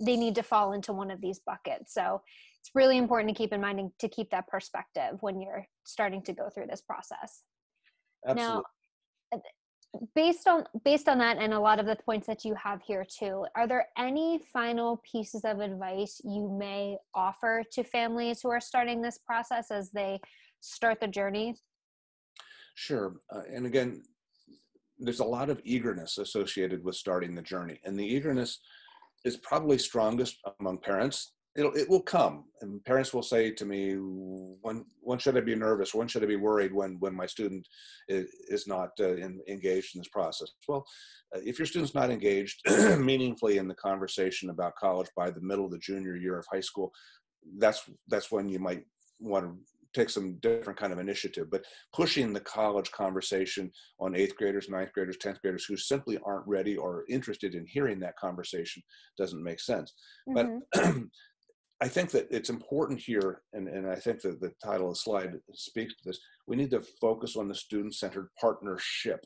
they need to fall into one of these buckets. So it's really important to keep in mind and to keep that perspective when you're starting to go through this process. Absolutely. Now, based on that and a lot of the points that you have here too, are there any final pieces of advice you may offer to families who are starting this process as they start the journey? Sure. And again, there's a lot of eagerness associated with starting the journey, and the eagerness is probably strongest among parents. It will come, and parents will say to me, when should I be nervous? When should I be worried when my student is not engaged in this process? Well, if your student's not engaged meaningfully in the conversation about college by the middle of the junior year of high school, that's when you might want to take some different kind of initiative. But pushing the college conversation on 8th graders, 9th graders, 10th graders who simply aren't ready or interested in hearing that conversation doesn't make sense. But I think that it's important here, and I think that the title of the slide speaks to this, we need to focus on the student-centered partnership.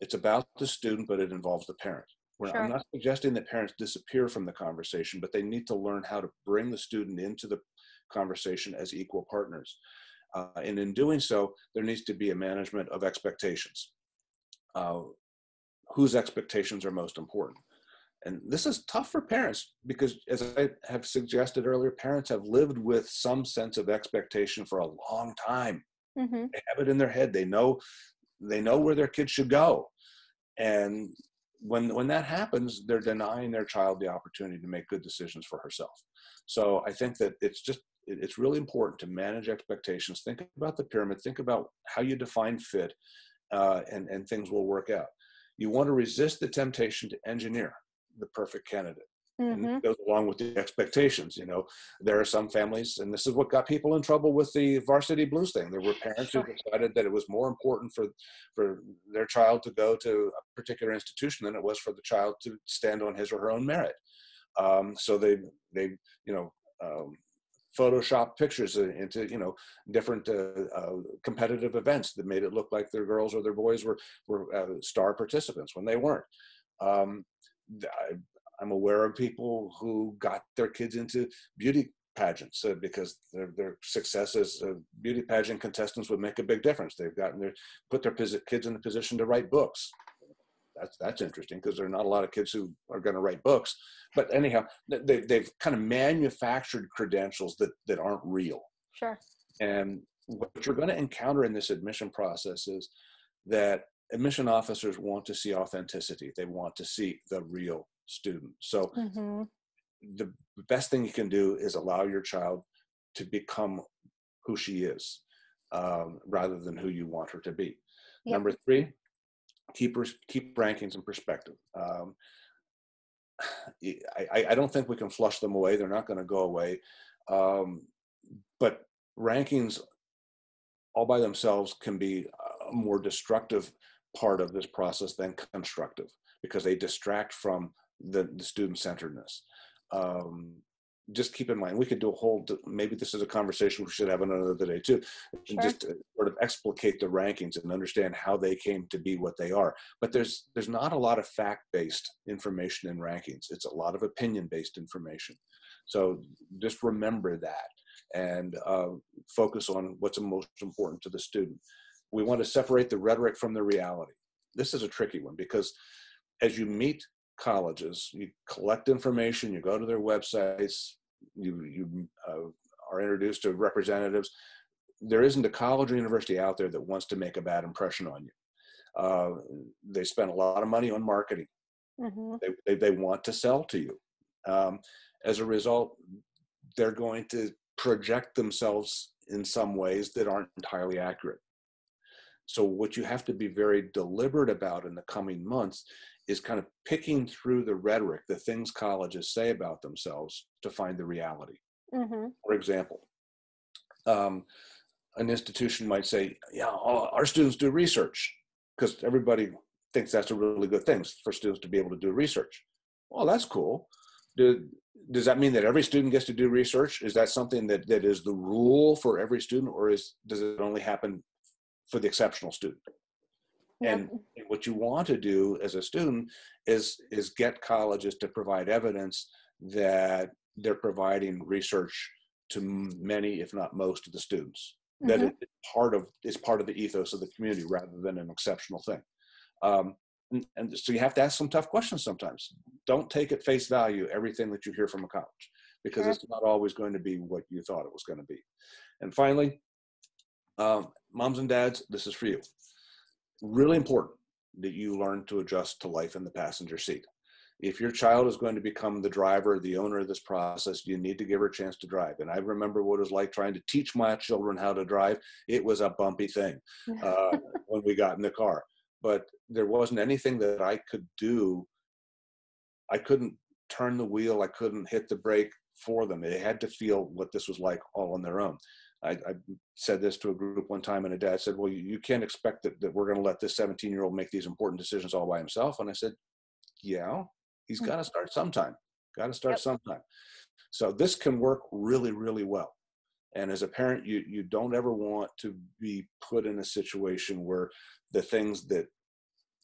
It's about the student, but it involves the parent. Sure. I'm not suggesting that parents disappear from the conversation, but they need to learn how to bring the student into the conversation as equal partners. And in doing so, there needs to be a management of expectations. Whose expectations are most important? And this is tough for parents because, as I have suggested earlier, parents have lived with some sense of expectation for a long time. They have it in their head. They know where their kids should go. And when that happens, they're denying their child the opportunity to make good decisions for herself. So I think that it's really important to manage expectations. Think about the pyramid. Think about how you define fit, and things will work out. You want to resist the temptation to engineer the perfect candidate. And it goes along with the expectations. There are some families, and this is what got people in trouble with the varsity blues thing. There were parents who decided that it was more important for their child to go to a particular institution than it was for the child to stand on his or her own merit. So they Photoshop pictures into different competitive events that made it look like their girls or their boys were star participants when they weren't. I'm aware of people who got their kids into beauty pageants because their success as beauty pageant contestants would make a big difference. They've put their kids in a position to write books. That's interesting because there are not a lot of kids who are going to write books. But anyhow, they've kind of manufactured credentials that aren't real. Sure. And what you're going to encounter in this admission process is that admission officers want to see authenticity. They want to see the real student. So the best thing you can do is allow your child to become who she is, rather than who you want her to be. Yep. Number 3, keep rankings in perspective. I don't think we can flush them away. They're not going to go away. But rankings all by themselves can be a more destructive part of this process than constructive because they distract from the student-centeredness. Just keep in mind, we could do maybe this is a conversation we should have another day too, and just sort of explicate the rankings and understand how they came to be what they are. But there's not a lot of fact-based information in rankings. It's a lot of opinion-based information. So just remember that and focus on what's most important to the student. We want to separate the rhetoric from the reality. This is a tricky one because as you meet colleges, you collect information, you go to their websites, you are introduced to representatives. There isn't a college or university out there that wants to make a bad impression on you. They spend a lot of money on marketing. They want to sell to you. As a result, they're going to project themselves in some ways that aren't entirely accurate. So what you have to be very deliberate about in the coming months is kind of picking through the rhetoric, the things colleges say about themselves to find the reality. For example, an institution might say, yeah, our students do research because everybody thinks that's a really good thing for students to be able to do research. Well, that's cool. Does that mean that every student gets to do research? Is that something that is the rule for every student, or does it only happen for the exceptional student? And what you want to do as a student is get colleges to provide evidence that they're providing research to many, if not most, of the students. That it's part of the ethos of the community rather than an exceptional thing. And so you have to ask some tough questions sometimes. Don't take at face value everything that you hear from a college because it's not always going to be what you thought it was going to be. And finally, moms and dads, this is for you. Really important that you learn to adjust to life in the passenger seat. if your child is going to become the driver, the owner of this process, you need to give her a chance to drive. And I remember what it was like trying to teach my children how to drive. It was a bumpy thing when we got in the car. But there wasn't anything that I could do. I couldn't turn the wheel. I couldn't hit the brake for them. They had to feel what this was like all on their own. I said this to a group one time, and a dad said, well, you can't expect that we're going to let this 17-year-old make these important decisions all by himself. And I said, yeah, he's got to start sometime. Sometime. So this can work really, really well. And as a parent, you don't ever want to be put in a situation where the things that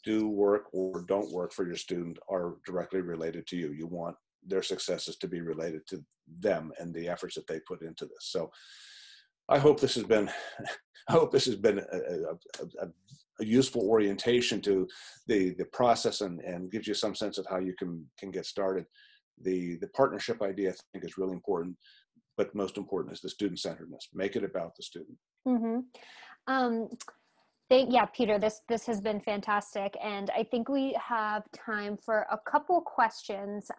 do work or don't work for your student are directly related to you. You want their successes to be related to them and the efforts that they put into this. So I hope this has been a useful orientation to the process and gives you some sense of how you can get started. The partnership idea, I think, is really important, but most important is the student-centeredness. Make it about the student. Mm-hmm. Yeah, Peter, this has been fantastic. And I think we have time for a couple questions.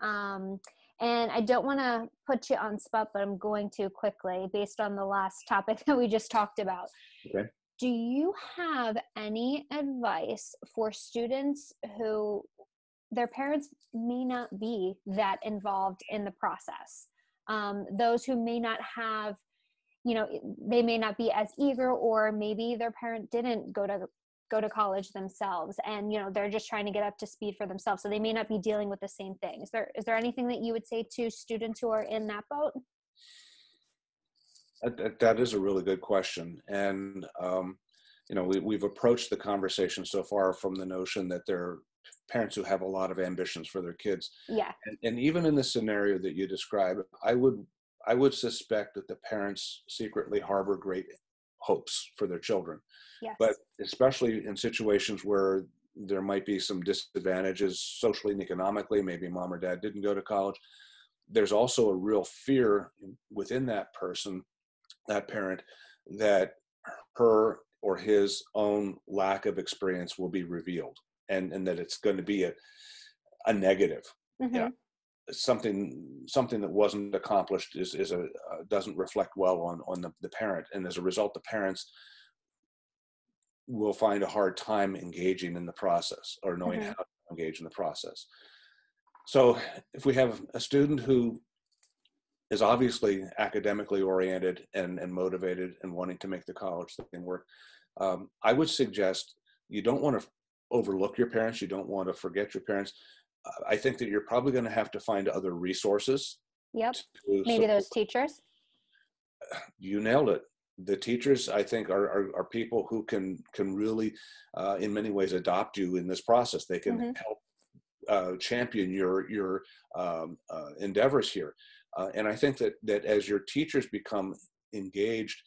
And I don't want to put you on spot, but I'm going to quickly based on the last topic that we just talked about. Okay. Do you have any advice for students who their parents may not be that involved in the process? Those who may not have, they may not be as eager, or maybe their parent didn't go to college themselves, and they're just trying to get up to speed for themselves, so they may not be dealing with the same thing. Is there anything that you would say to students who are in that boat? That is a really good question. And we've approached the conversation so far from the notion that there are parents who have a lot of ambitions for their kids. Yeah. And even in the scenario that you describe, I would suspect that the parents secretly harbor great hopes for their children. Yes. But especially in situations where there might be some disadvantages socially and economically, maybe mom or dad didn't go to college, there's also a real fear within that person, that parent, that her or his own lack of experience will be revealed, and that it's going to be a negative. Mm-hmm. Yeah. Something that wasn't accomplished doesn't reflect well on the parent, and as a result, the parents will find a hard time engaging in the process or knowing Mm-hmm. how to engage in the process. So if we have a student who is obviously academically oriented and motivated and wanting to make the college thing work, I would suggest you don't want to overlook your parents. You don't want to forget your parents. I think that you're probably going to have to find other resources. Yep. Maybe those teachers. You nailed it. The teachers, I think, are people who can really, in many ways, adopt you in this process. They can Mm-hmm. help champion your endeavors here. And I think that as your teachers become engaged,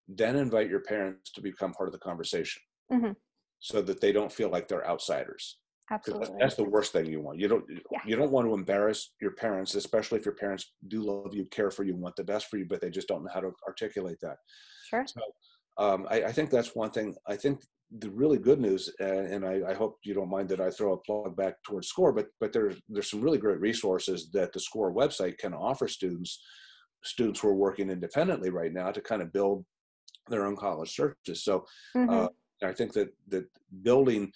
then invite your parents to become part of the conversation, Mm-hmm. so that they don't feel like they're outsiders. Absolutely. That's the worst thing you want. You don't want to embarrass your parents, especially if your parents do love you, care for you, and want the best for you, but they just don't know how to articulate that. Sure. So I think that's one thing. I think the really good news, and I hope you don't mind that I throw a plug back towards Scoir, but there's some really great resources that the Scoir website can offer students who are working independently right now to kind of build their own college searches. So Mm-hmm. I think that building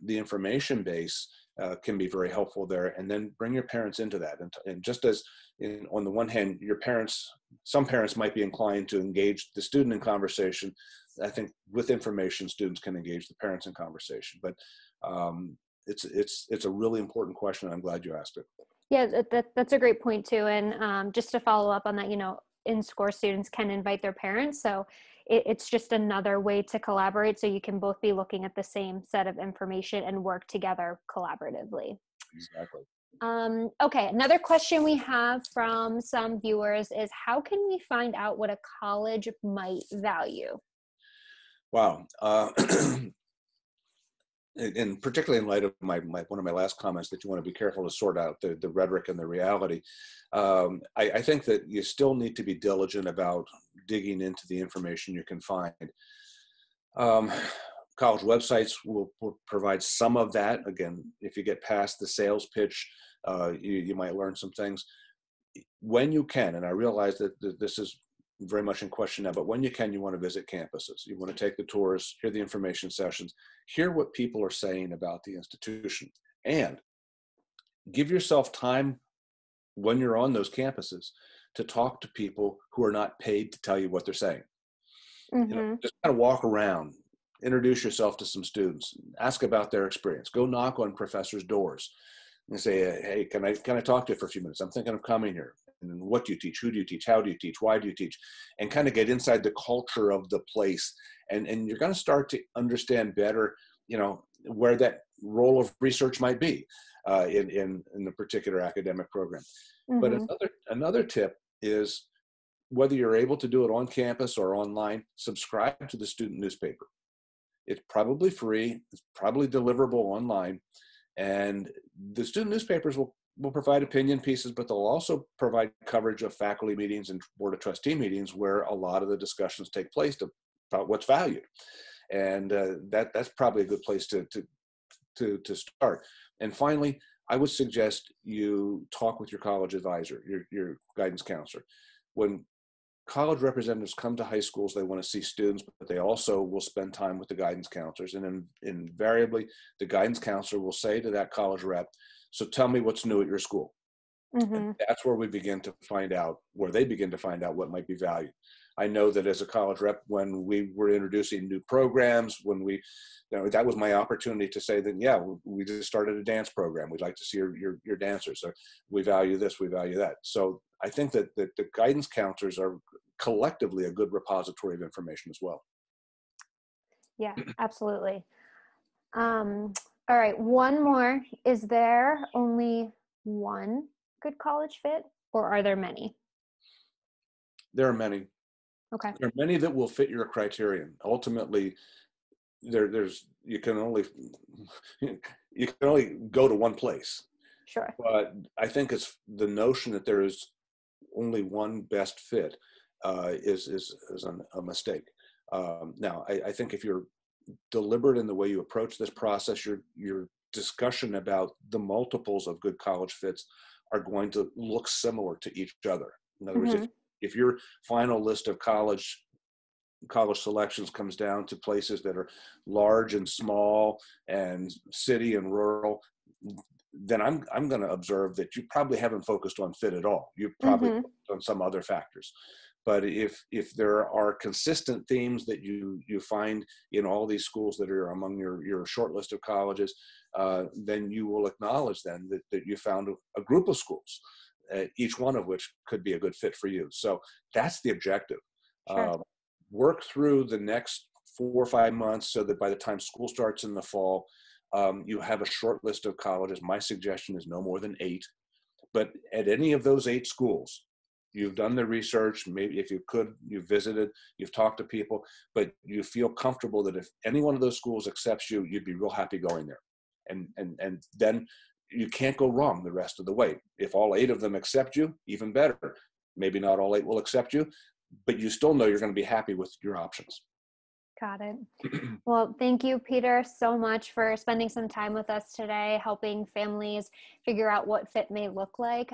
the information base can be very helpful there, and then bring your parents into that. And just as on the one hand, some parents might be inclined to engage the student in conversation, I think with information, students can engage the parents in conversation. But it's a really important question. I'm glad you asked it. Yeah, that's a great point too. And just to follow up on that, in Scoir, students can invite their parents. So it's just another way to collaborate. So you can both be looking at the same set of information and work together collaboratively. Exactly. Okay, another question we have from some viewers is, how can we find out what a college might value? Wow. And particularly in light of one of my last comments, that you want to be careful to sort out the rhetoric and the reality. I think that you still need to be diligent about digging into the information you can find. college websites will provide some of that. Again, if you get past the sales pitch, you might learn some things. When you can, and I realize that this is very much in question now, but when you can, you want to visit campuses. You want to take the tours, hear the information sessions, hear what people are saying about the institution, and give yourself time when you're on those campuses to talk to people who are not paid to tell you what they're saying. Just kind of walk around, introduce yourself to some students, ask about their experience, go knock on professors' doors and say, hey, can I talk to you for a few minutes? I'm thinking of coming here. And what do you teach? Who do you teach? How do you teach? Why do you teach? And kind of get inside the culture of the place. And you're going to start to understand better, where that role of research might be in the particular academic program. But another tip is, whether you're able to do it on campus or online, subscribe to the student newspaper. It's probably free. It's probably deliverable online. And the student newspapers will provide opinion pieces, but they'll also provide coverage of faculty meetings and board of trustee meetings where a lot of the discussions take place about what's valued. And that's probably a good place to start. And finally, I would suggest you talk with your college advisor, your guidance counselor. When college representatives come to high schools, they want to see students, but they also will spend time with the guidance counselors. And invariably, the guidance counselor will say to that college rep, so tell me what's new at your school. And that's where they begin to find out what might be valued. I know that as a college rep, when we were introducing new programs, that was my opportunity to say that, yeah, we just started a dance program. We'd like to see your dancers. Or we value this, we value that. So I think that the guidance counselors are collectively a good repository of information as well. Yeah, absolutely. All right, one more. Is there only one good college fit, or are there many? There are many. Okay. There are many that will fit your criterion. Ultimately, you can only go to one place. Sure. But I think it's the notion that there is only one best fit is a mistake. Now, I think if you're deliberate in the way you approach this process, your discussion about the multiples of good college fits are going to look similar to each other. In other words, if your final list of college selections comes down to places that are large and small and city and rural, then I'm going to observe that you probably haven't focused on fit at all. You've probably focused on some other factors. But if there are consistent themes that you find in all these schools that are among your short list of colleges, then you will acknowledge then that you found a group of schools, each one of which could be a good fit for you. So that's the objective. Sure. Work through the next 4 or 5 months so that by the time school starts in the fall, you have a short list of colleges. My suggestion is no more than 8. But at any of those 8 schools, you've done the research, maybe if you could, you've visited, you've talked to people, but you feel comfortable that if any one of those schools accepts you, you'd be real happy going there. And then you can't go wrong the rest of the way. If all 8 of them accept you, even better. Maybe not all 8 will accept you, but you still know you're going to be happy with your options. Got it. Well, thank you, Peter, so much for spending some time with us today, helping families figure out what fit may look like.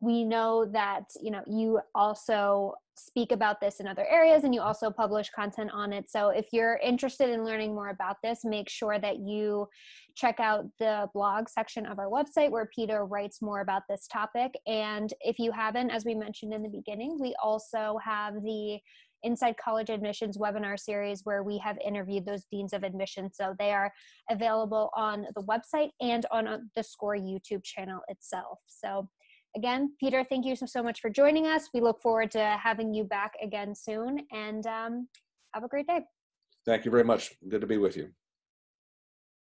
We know that, you also speak about this in other areas and you also publish content on it. So if you're interested in learning more about this, make sure that you check out the blog section of our website where Peter writes more about this topic. And if you haven't, as we mentioned in the beginning, we also have the Inside College Admissions webinar series where we have interviewed those deans of admission. So they are available on the website and on the Scoir YouTube channel itself. So again, Peter, thank you so much for joining us. We look forward to having you back again soon, and have a great day. Thank you very much. Good to be with you.